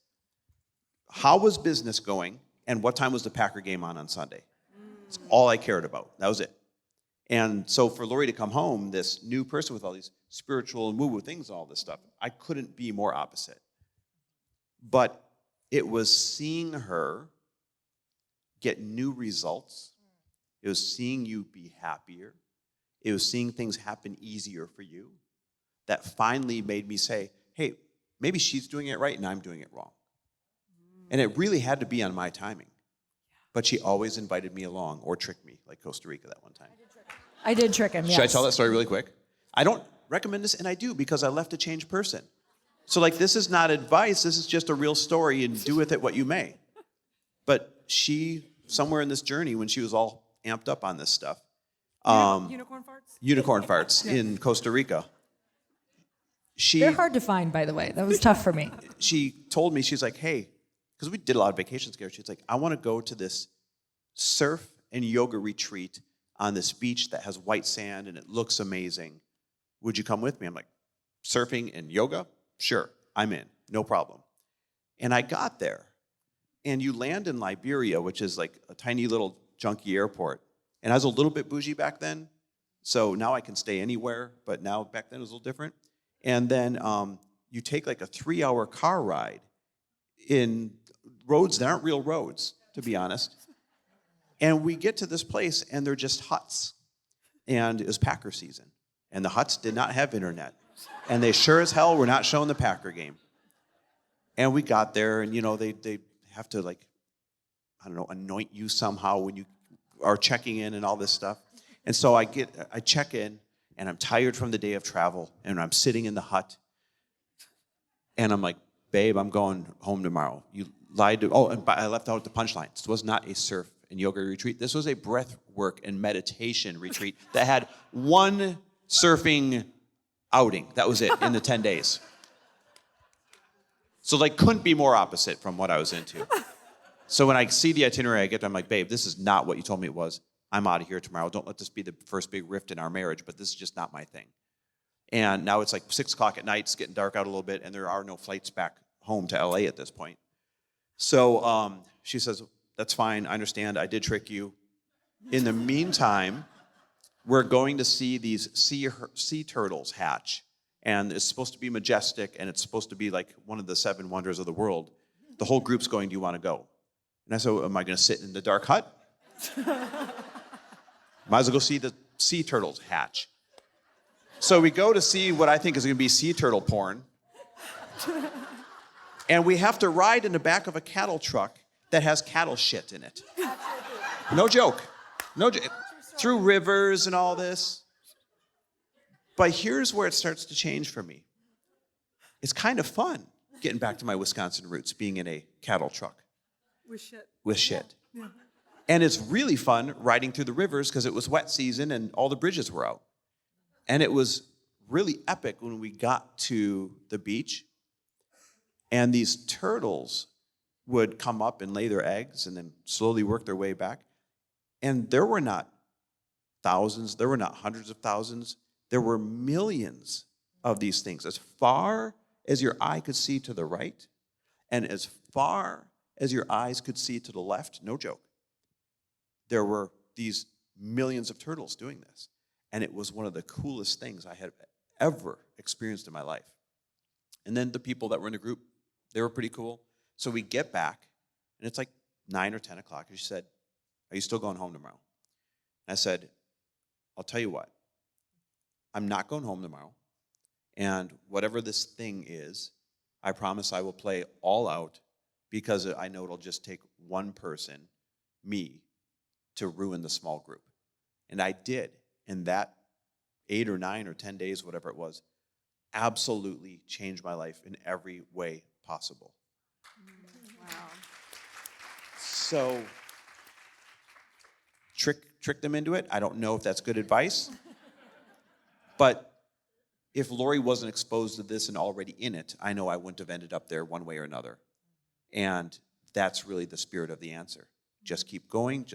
How was business going, and what time was the Packer game on Sunday? That's all I cared about. That was it. And so for Lori to come home, this new person with all these spiritual and woo-woo things, all this stuff, I couldn't be more opposite. But it was seeing her get new results. It was seeing you be happier. It was seeing things happen easier for you that finally made me say, hey, maybe she's doing it right and I'm doing it wrong. And it really had to be on my timing. But she always invited me along or tricked me, like Costa Rica that one time. I did trick him, yes. Should I tell that story really quick? I don't recommend this, and I do because I left a changed person. So like, this is not advice. This is just a real story, and do with it what you may. But she, somewhere in this journey, when she was all amped up on this stuff, Unicorn farts? unicorn farts in Costa Rica. They're hard to find, by the way. That was tough for me. She told me, she's like, hey, because we did a lot of vacations together. She's like, I want to go to this surf and yoga retreat on this beach that has white sand and it looks amazing. Would you come with me? I'm like, surfing and yoga? Sure, I'm in, no problem. And I got there, and you land in Liberia, which is like a tiny little junky airport. And I was a little bit bougie back then, so now I can stay anywhere, but now back then it was a little different. And then you take like a 3-hour car ride in roads that aren't real roads, to be honest. And we get to this place, and they're just huts. And it was Packer season. And the huts did not have internet. And they sure as hell were not showing the Packer game. And we got there, and, you know, they have to, like, I don't know, anoint you somehow when you are checking in and all this stuff. And so I check in, and I'm tired from the day of travel, and I'm sitting in the hut. And I'm like, babe, I'm going home tomorrow. You lied to, and I left out the punchline. This was not a surf and yoga retreat. This was a breath work and meditation retreat that had one surfing outing. That was it in the 10 days. So like, couldn't be more opposite from what I was into. So when I see the itinerary, I get there, I'm like, babe, this is not what you told me it was. I'm out of here tomorrow. Don't let this be the first big rift in our marriage, but this is just not my thing. And now it's like 6 o'clock at night, it's getting dark out a little bit, and there are no flights back home to LA at this point. So she says, that's fine, I understand, I did trick you. In the meantime, we're going to see these sea turtles hatch. And it's supposed to be majestic, and it's supposed to be like one of the 7 wonders of the world. The whole group's going, do you want to go? And I said, am I going to sit in the dark hut? Might as well go see the sea turtles hatch. So we go to see what I think is going to be sea turtle porn. And we have to ride in the back of a cattle truck that has cattle shit in it. No joke. Through rivers and all this. But here's where it starts to change for me. It's kind of fun getting back to my Wisconsin roots, being in a cattle truck. With shit. Yeah. And it's really fun riding through the rivers because it was wet season and all the bridges were out. And it was really epic when we got to the beach. And these turtles would come up and lay their eggs and then slowly work their way back. And there were not thousands, there were not hundreds of thousands, there were millions of these things. As far as your eye could see to the right, and as far as your eyes could see to the left, no joke, there were these millions of turtles doing this. And it was one of the coolest things I had ever experienced in my life. And then the people that were in the group, they were pretty cool. So we get back, and it's like 9 or 10 o'clock. And she said, are you still going home tomorrow? And I said, I'll tell you what. I'm not going home tomorrow. And whatever this thing is, I promise I will play all out because I know it'll just take one person, me, to ruin the small group. And I did. And that 8 or 9 or 10 days, whatever it was, absolutely changed my life in every way possible. Wow. So, trick them into it. I don't know if that's good advice. But if Lori wasn't exposed to this and already in it, I know I wouldn't have ended up there one way or another. And that's really the spirit of the answer. Just keep going,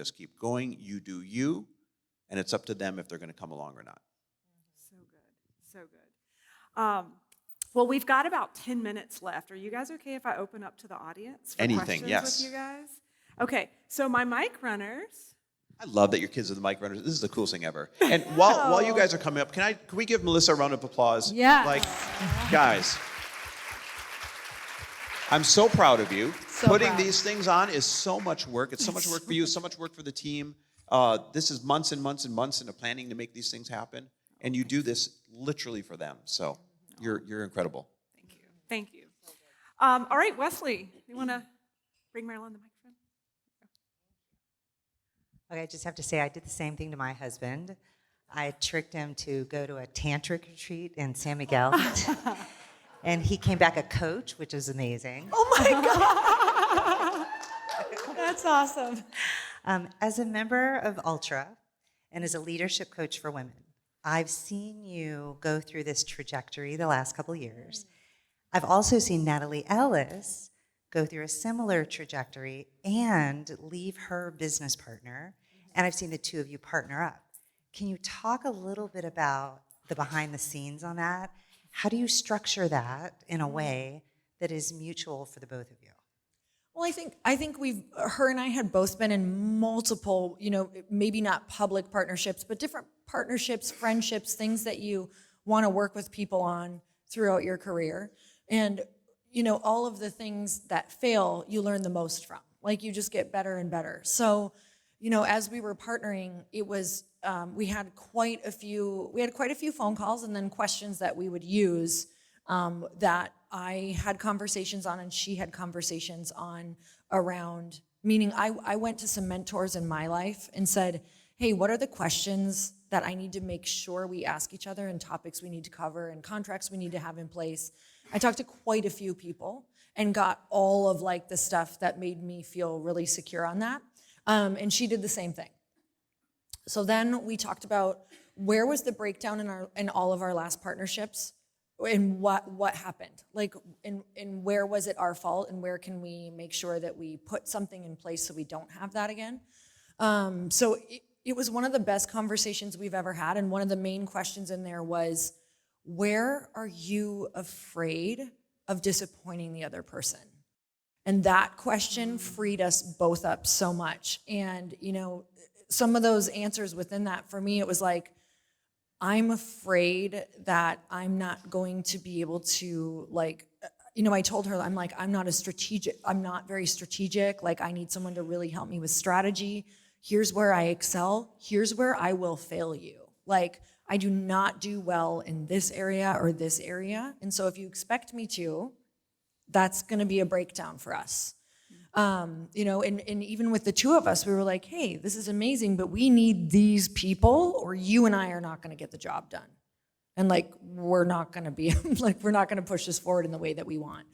you do you, and it's up to them if they're going to come along or not. So good. Well, we've got about 10 minutes left. Are you guys okay if I open up to the audience for Anything, questions yes. with you guys? Okay, so my mic runners I love that your kids are the mic runners. This is the coolest thing ever. And while you guys are coming up, can we give Melissa a round of applause? Yeah. Like, guys, I'm so proud of you. So Putting proud. these things on is so much work. It's so much work for you, so much work for the team. This is months and months and months into planning to make these things happen. And you do this literally for them. So you're incredible. Thank you. Thank you. All right, Wesley, you want to bring Marilyn the microphone? Okay, I just have to say I did the same thing to my husband. I tricked him to go to a tantric retreat in San Miguel. And he came back a coach, which was amazing. Oh my God. That's awesome. As a member of Ultra and as a leadership coach for women, I've seen you go through this trajectory the last couple of years. I've also seen Natalie Ellis go through a similar trajectory and leave her business partner. And I've seen the two of you partner up. Can you talk a little bit about the behind the scenes on that? How do you structure that in a way that is mutual for the both of you? Well, I think her and I had both been in multiple, maybe not public partnerships, but different partnerships, friendships, things that you want to work with people on throughout your career. And, all of the things that fail, you learn the most from. Like, you just get better and better. So, as we were partnering, it was, we had quite a few phone calls and then questions that we would use that I had conversations on and she had conversations on around, meaning I went to some mentors in my life and said, hey, what are the questions that I need to make sure we ask each other and topics we need to cover and contracts we need to have in place? I talked to quite a few people and got all of the stuff that made me feel really secure on that. And she did the same thing. So then we talked about where was the breakdown in all of our last partnerships and what happened, and where was it our fault and where can we make sure that we put something in place so we don't have that again. So it was one of the best conversations we've ever had, and one of the main questions in there was, where are you afraid of disappointing the other person? And that question freed us both up so much. And, some of those answers within that, for me, it was like, I'm afraid that I'm not going to be able to, I told her, I'm not very strategic. I need someone to really help me with strategy. Here's where I excel. Here's where I will fail you. I do not do well in this area or this area. And so if you expect me to, that's going to be a breakdown for us. And even with the two of us, we were like, hey, this is amazing, but we need these people or you and I are not going to get the job done. And we're not going to be, we're not going to push this forward in the way that we want.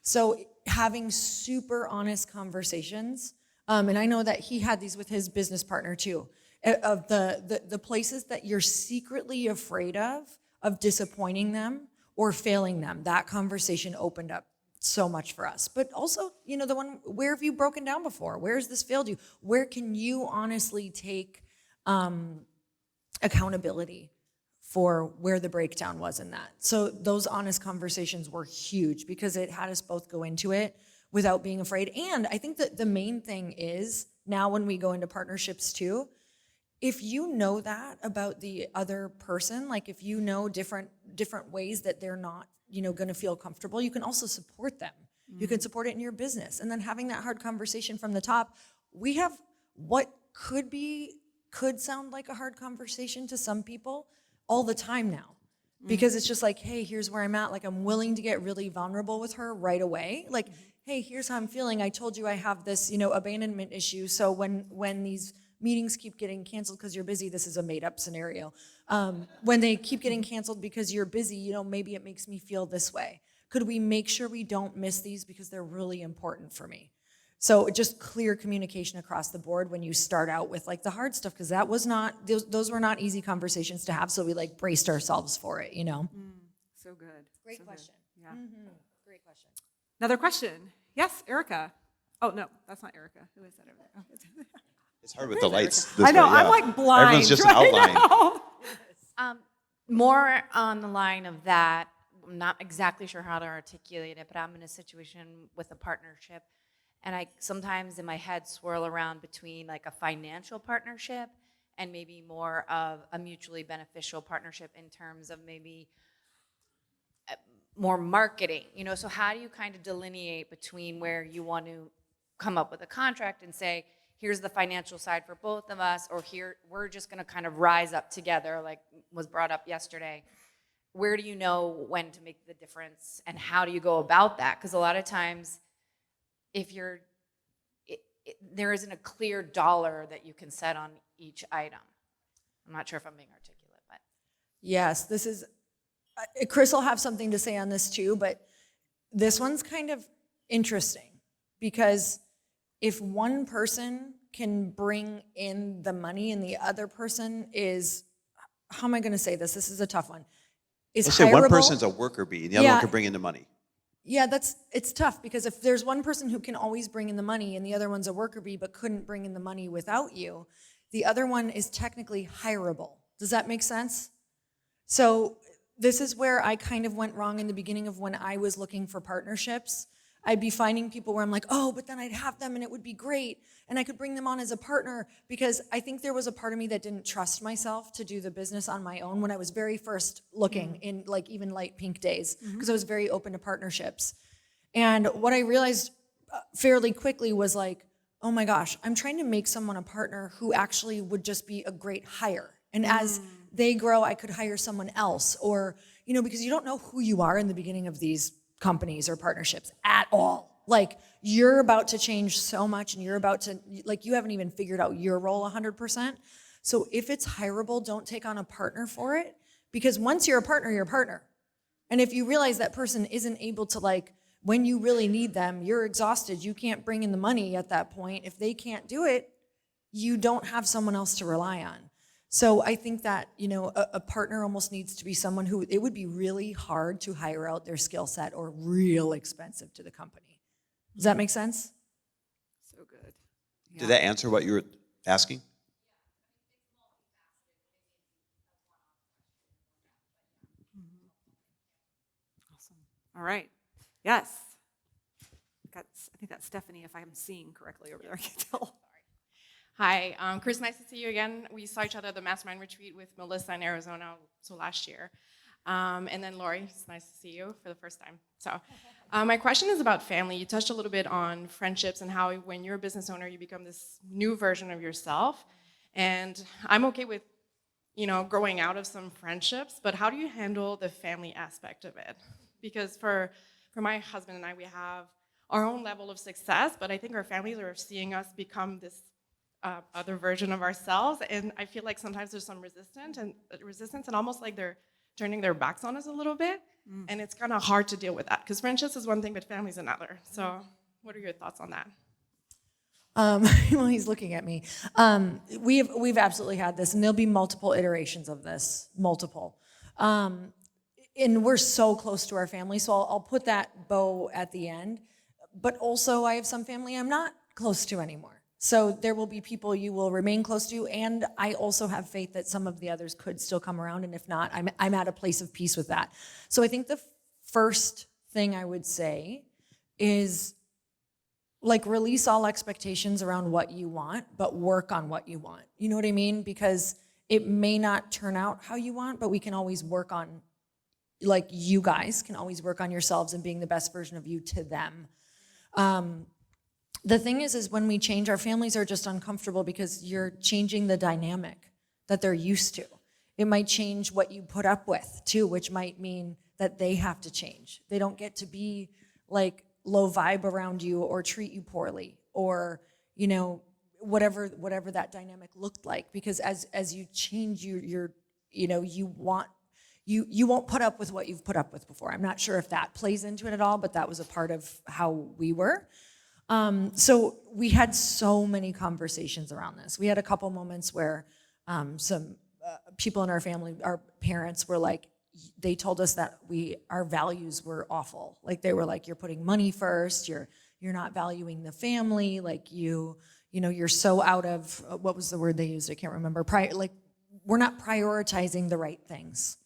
So having super honest conversations, and I know that he had these with his business partner too, of the places that you're secretly afraid of disappointing them or failing them. That conversation opened up so much for us. But also, the one, where have you broken down before? Where has this failed you? Where can you honestly take accountability for where the breakdown was in that? So those honest conversations were huge because it had us both go into it without being afraid. And I think that the main thing is, now when we go into partnerships too, if you know that about the other person, if you know different ways that they're not going to feel comfortable, you can also support them. Mm-hmm. You can support it in your business. And then having that hard conversation from the top, we have what could sound like a hard conversation to some people all the time now. Because it's just hey, here's where I'm at. I'm willing to get really vulnerable with her right away. Hey, here's how I'm feeling. I told you I have this, abandonment issue. So when these meetings keep getting canceled because you're busy, this is a made up scenario. When they keep getting canceled because you're busy, maybe it makes me feel this way. Could we make sure we don't miss these because they're really important for me? So just clear communication across the board when you start out with the hard stuff, because those were not easy conversations to have. So we braced ourselves for it, So good. Great so question. Good. Yeah. Mm-hmm. Great question. Another question. Yes, Erica. Oh, no, that's not Erica. Who is that over there? Oh, It's hard with the lights. I know, way, yeah. I'm blind. Everyone's just right an outline. now. More on the line of that, I'm not exactly sure how to articulate it, but I'm in a situation with a partnership, And I sometimes in my head swirl around between like a financial partnership and maybe more of a mutually beneficial partnership in terms of maybe more marketing, so how do you kind of delineate between where you want to come up with a contract and say, here's the financial side for both of us, or here we're just going to kind of rise up together, like was brought up yesterday? Where do you know when to make the difference, and how do you go about that? Because a lot of times, if there isn't a clear dollar that you can set on each item. I'm not sure if I'm being articulate, but. Yes, this is, Chris will have something to say on this too, but this one's kind of interesting because if one person can bring in the money and the other person is, how am I going to say this? This is a tough one. Is Let's say one hireable. person's a worker bee and the other one can bring in the money. Yeah, it's tough because if there's one person who can always bring in the money and the other one's a worker bee but couldn't bring in the money without you, the other one is technically hireable. Does that make sense? So this is where I kind of went wrong in the beginning of when I was looking for partnerships. I'd be finding people where I'm like, oh, but then I'd have them and it would be great. And I could bring them on as a partner because I think there was a part of me that didn't trust myself to do the business on my own when I was very first looking in like even light pink days because I was very open to partnerships. And what I realized fairly quickly was like, oh my gosh, I'm trying to make someone a partner who actually would just be a great hire. And as they grow, I could hire someone else or, because you don't know who you are in the beginning of these companies or partnerships at all. Like you're about to change so much and you're about to, like you haven't even figured out your role 100%. So if it's hireable, don't take on a partner for it because once you're a partner, you're a partner. And if you realize that person isn't able to like, when you really need them, you're exhausted, you can't bring in the money at that point. If they can't do it, you don't have someone else to rely on. So I think that, a partner almost needs to be someone who, it would be really hard to hire out their skill set or real expensive to the company. Does that make sense? So good. Did that answer what you were asking? Awesome. All right. Yes. I think that's Stephanie, if I'm seeing correctly over there. I can't tell. Hi, Chris, nice to see you again. We saw each other at the Mastermind Retreat with Melissa in Arizona, so last year. And then Lori, it's nice to see you for the first time. So my question is about family. You touched a little bit on friendships and how when you're a business owner, you become this new version of yourself. And I'm okay with, growing out of some friendships, but how do you handle the family aspect of it? Because for my husband and I, we have our own level of success, but I think our families are seeing us become this other version of ourselves, and I feel like sometimes there's some resistance and almost like they're turning their backs on us a little bit, and it's kind of hard to deal with that because friendships is one thing, but family's another. So, what are your thoughts on that? Well, he's looking at me. We've absolutely had this, and there'll be multiple iterations of this, multiple. And we're so close to our family, so I'll put that bow at the end. But also, I have some family I'm not close to anymore. So there will be people you will remain close to, and I also have faith that some of the others could still come around, and if not, I'm at a place of peace with that. So I think the first thing I would say is like release all expectations around what you want, but work on what you want. You know what I mean? Because it may not turn out how you want, but we can always work on, like you guys can always work on yourselves and being the best version of you to them. The thing is when we change, our families are just uncomfortable because you're changing the dynamic that they're used to. It might change what you put up with too, which might mean that they have to change. They don't get to be like low vibe around you or treat you poorly or, whatever that dynamic looked like. Because as you change, you won't put up with what you've put up with before. I'm not sure if that plays into it at all, but that was a part of how we were. So we had so many conversations around this. We had a couple moments where some people in our family, our parents were like, they told us that our values were awful. Like they were like, you're putting money first, you're not valuing the family, like you're so out of, what was the word they used? I can't remember. We're not prioritizing the right things.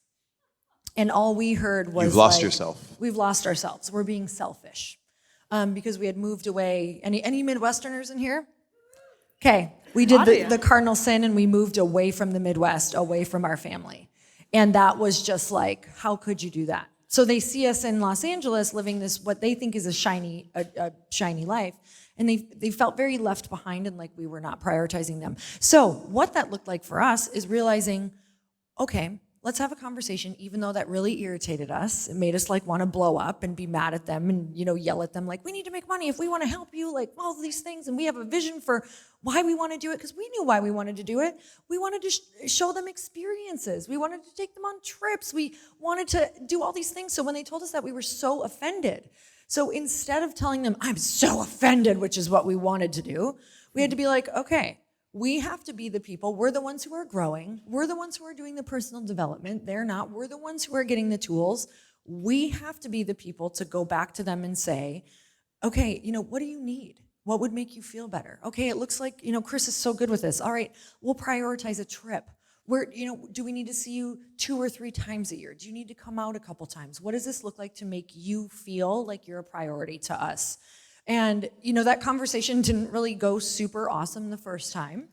And all we heard was You've lost yourself. We've lost ourselves. We're being selfish. because we had moved away. Any Midwesterners in here? Okay, we did the cardinal sin and we moved away from the Midwest, away from our family. And that was just like, how could you do that? So they see us in Los Angeles living this, what they think is a shiny life. And they felt very left behind and like we were not prioritizing them. So what that looked like for us is realizing, okay, let's have a conversation, even though that really irritated us. It made us like want to blow up and be mad at them and, yell at them like, we need to make money if we want to help you, like all these things. And we have a vision for why we want to do it, because we knew why we wanted to do it. We wanted to show them experiences. We wanted to take them on trips. We wanted to do all these things. So when they told us that, we were so offended. So instead of telling them, I'm so offended, which is what we wanted to do, we had to be like, okay, we have to be the people. We're the ones who are growing. We're the ones who are doing the personal development. They're not. We're the ones who are getting the tools. We have to be the people to go back to them and say, okay, what do you need? What would make you feel better? Okay, it looks like, Chris is so good with this. All right, we'll prioritize a trip. Do we need to see you 2 or 3 times a year? Do you need to come out a couple times? What does this look like to make you feel like you're a priority to us? And, that conversation didn't really go super awesome the first time.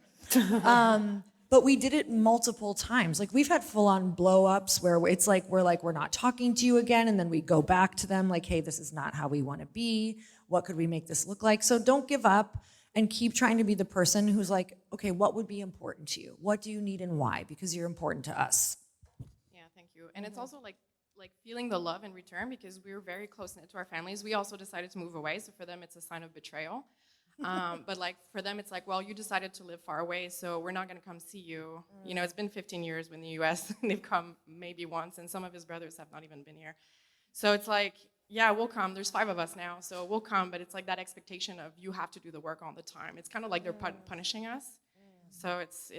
But we did it multiple times. Like we've had full-on blow-ups where it's like, we're not talking to you again. And then we go back to them like, hey, this is not how we want to be. What could we make this look like? So don't give up and keep trying to be the person who's like, okay, what would be important to you? What do you need and why? Because you're important to us. Yeah, thank you. And it's also like feeling the love in return, because we're very close-knit to our families. We also decided to move away, so for them it's a sign of betrayal. But like for them it's like, well, you decided to live far away, so we're not going to come see you. It's been 15 years in the US and they've come maybe once, and some of his brothers have not even been here. So it's like, yeah, we'll come. There's 5 of us now, so we'll come, but it's like that expectation of you have to do the work all the time. It's kind of like they're punishing us. So it's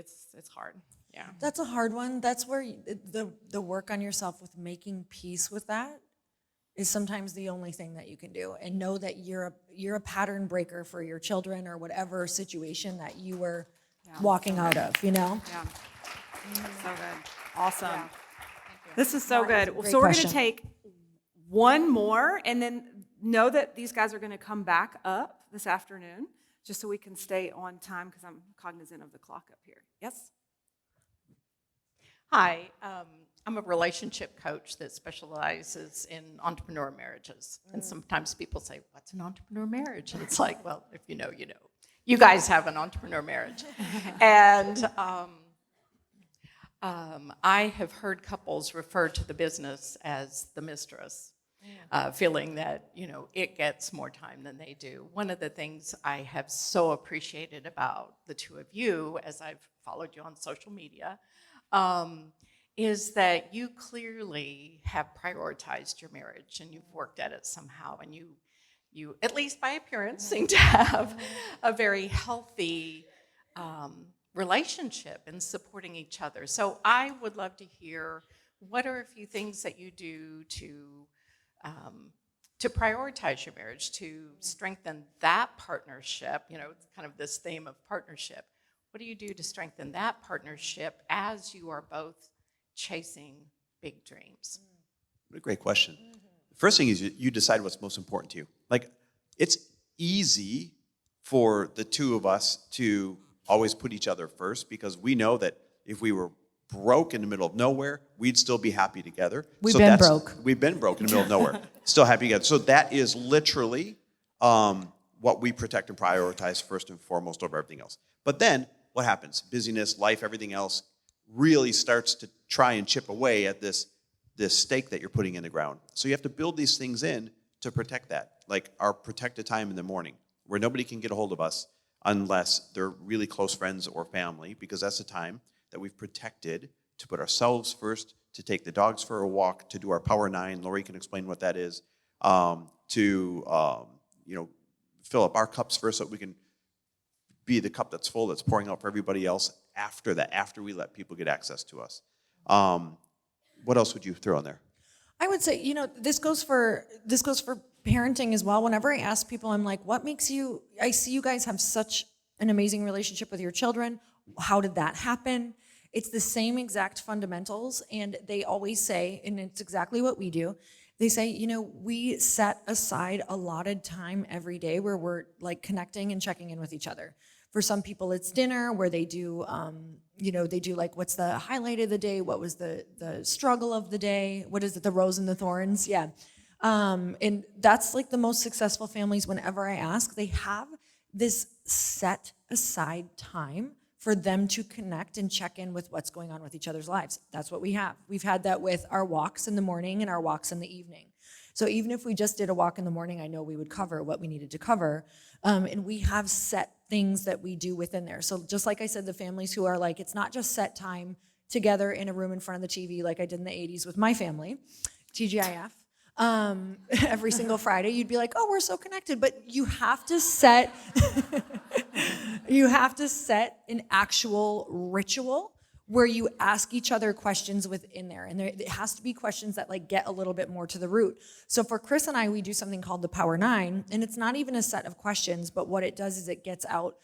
hard. Yeah. That's a hard one. That's where the work on yourself with making peace with that is sometimes the only thing that you can do, and know that you're a pattern breaker for your children or whatever situation that you were walking out of, Yeah. So good. Awesome. Yeah. This is so good. Great So we're going question. to take one more, and then know that these guys are going to come back up this afternoon, just so we can stay on time, because I'm cognizant of the clock up here. Yes? Hi, I'm a relationship coach that specializes in entrepreneur marriages. And sometimes people say, what's an entrepreneur marriage? And it's like, well, if you know, you know. You guys have an entrepreneur marriage. And I have heard couples refer to the business as the mistress, feeling that, it gets more time than they do. One of the things I have so appreciated about the two of you, as I've followed you on social media, is that you clearly have prioritized your marriage and you've worked at it somehow, and you at least by appearance, seem to have a very healthy relationship in supporting each other. So I would love to hear, what are a few things that you do to prioritize your marriage, to strengthen that partnership? It's kind of this theme of partnership. What do you do to strengthen that partnership as you are both chasing big dreams? What a great question. The first thing is you decide what's most important to you. Like, it's easy for the two of us to always put each other first, because we know that if we were broke in the middle of nowhere, we'd still be happy together. We've been broke. We've been broke in the middle of nowhere, still happy together. So that is literally what we protect and prioritize first and foremost over everything else. But then what happens? Busyness, life, everything else really starts to try and chip away at this stake that you're putting in the ground. So you have to build these things in to protect that, like our protected time in the morning, where nobody can get a hold of us unless they're really close friends or family, because that's the time that we've protected to put ourselves first, to take the dogs for a walk, to do our Power 9. Lori can explain what that is. To fill up our cups first, so that we can be the cup that's full, that's pouring out for everybody else after that, after we let people get access to us. What else would you throw in there? I would say, this goes for parenting as well. Whenever I ask people, I'm like, what makes you, I see you guys have such an amazing relationship with your children. How did that happen? It's the same exact fundamentals, and they always say, and it's exactly what we do, They say, you know, we set aside allotted time every day where we're like connecting and checking in with each other. For some people, it's dinner where they do, you know, they do like, what's the highlight of the day? What was the struggle of the day? What is it? The rose and the thorns? Yeah. And that's like the most successful families. Whenever I ask, they have this set aside time for them to connect and check in with what's going on with each other's lives. That's what we have. We've had that with our walks in the morning and our walks in the evening. So even if we just did a walk in the morning, I know we would cover what we needed to cover. And we have set things that we do within there. So just like I said, the families who are like, it's not just set time together in a room in front of the TV like I did in the 80s with my family, TGIF. Every single Friday, you'd be like, oh, we're so connected. But you have to set an actual ritual where you ask each other questions within there. And it has to be questions that like get a little bit more to the root. So for Chris and I, we do something called the Power 9, and it's not even a set of questions, but what it does is it gets out,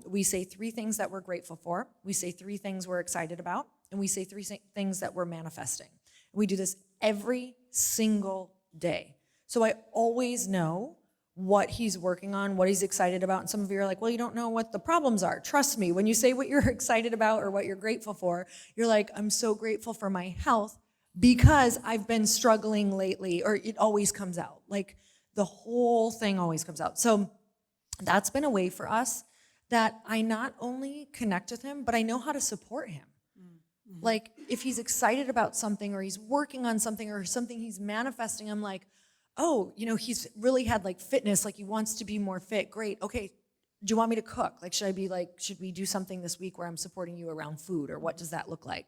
we say 3 things that we're grateful for, we say 3 things we're excited about, and we say 3 things that we're manifesting. We do this every single day. So I always know what he's working on, what he's excited about. And some of you are like, well, you don't know what the problems are. Trust me, when you say what you're excited about or what you're grateful for, you're like, I'm so grateful for my health because I've been struggling lately, or it always comes out. Like the whole thing always comes out. So that's been a way for us that I not only connect with him, but I know how to support him. Mm-hmm. Like if he's excited about something or he's working on something or something he's manifesting, I'm like, oh, you know, he's really had like fitness, like he wants to be more fit. Great. Okay. Do you want me to cook? Like, should we do something this week where I'm supporting you around food, or what does that look like?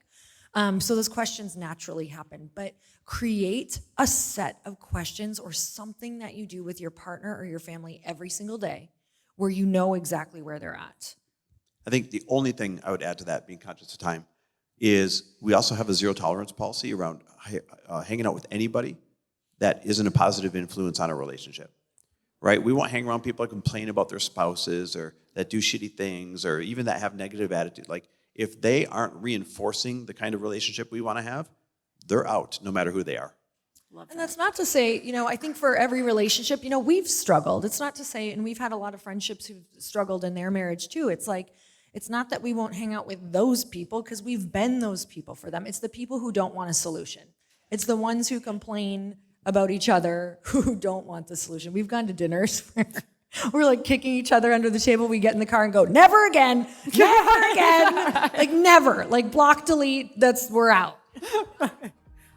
So those questions naturally happen, but create a set of questions or something that you do with your partner or your family every single day where you know exactly where they're at. I think the only thing I would add to that, being conscious of time, is we also have a zero tolerance policy around hanging out with anybody that isn't a positive influence on a relationship, right? We won't hang around people that complain about their spouses or that do shitty things or even that have negative attitude. Like if they aren't reinforcing the kind of relationship we want to have, they're out no matter who they are. And that's not to say, you know, I think for every relationship, you know, we've struggled. It's not to say, and we've had a lot of friendships who've struggled in their marriage too. It's like, it's not that we won't hang out with those people because we've been those people for them. It's the people who don't want a solution. It's the ones who complain about each other who don't want the solution. We've gone to dinners where we're like kicking each other under the table. We get in the car and go, never again, never again. Like never, like block, delete, we're out.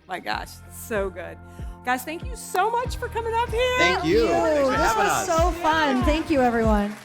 My gosh, so good. Guys, thank you so much for coming up here. Thank you. Thanks for This having was us. so fun. Thank you, everyone.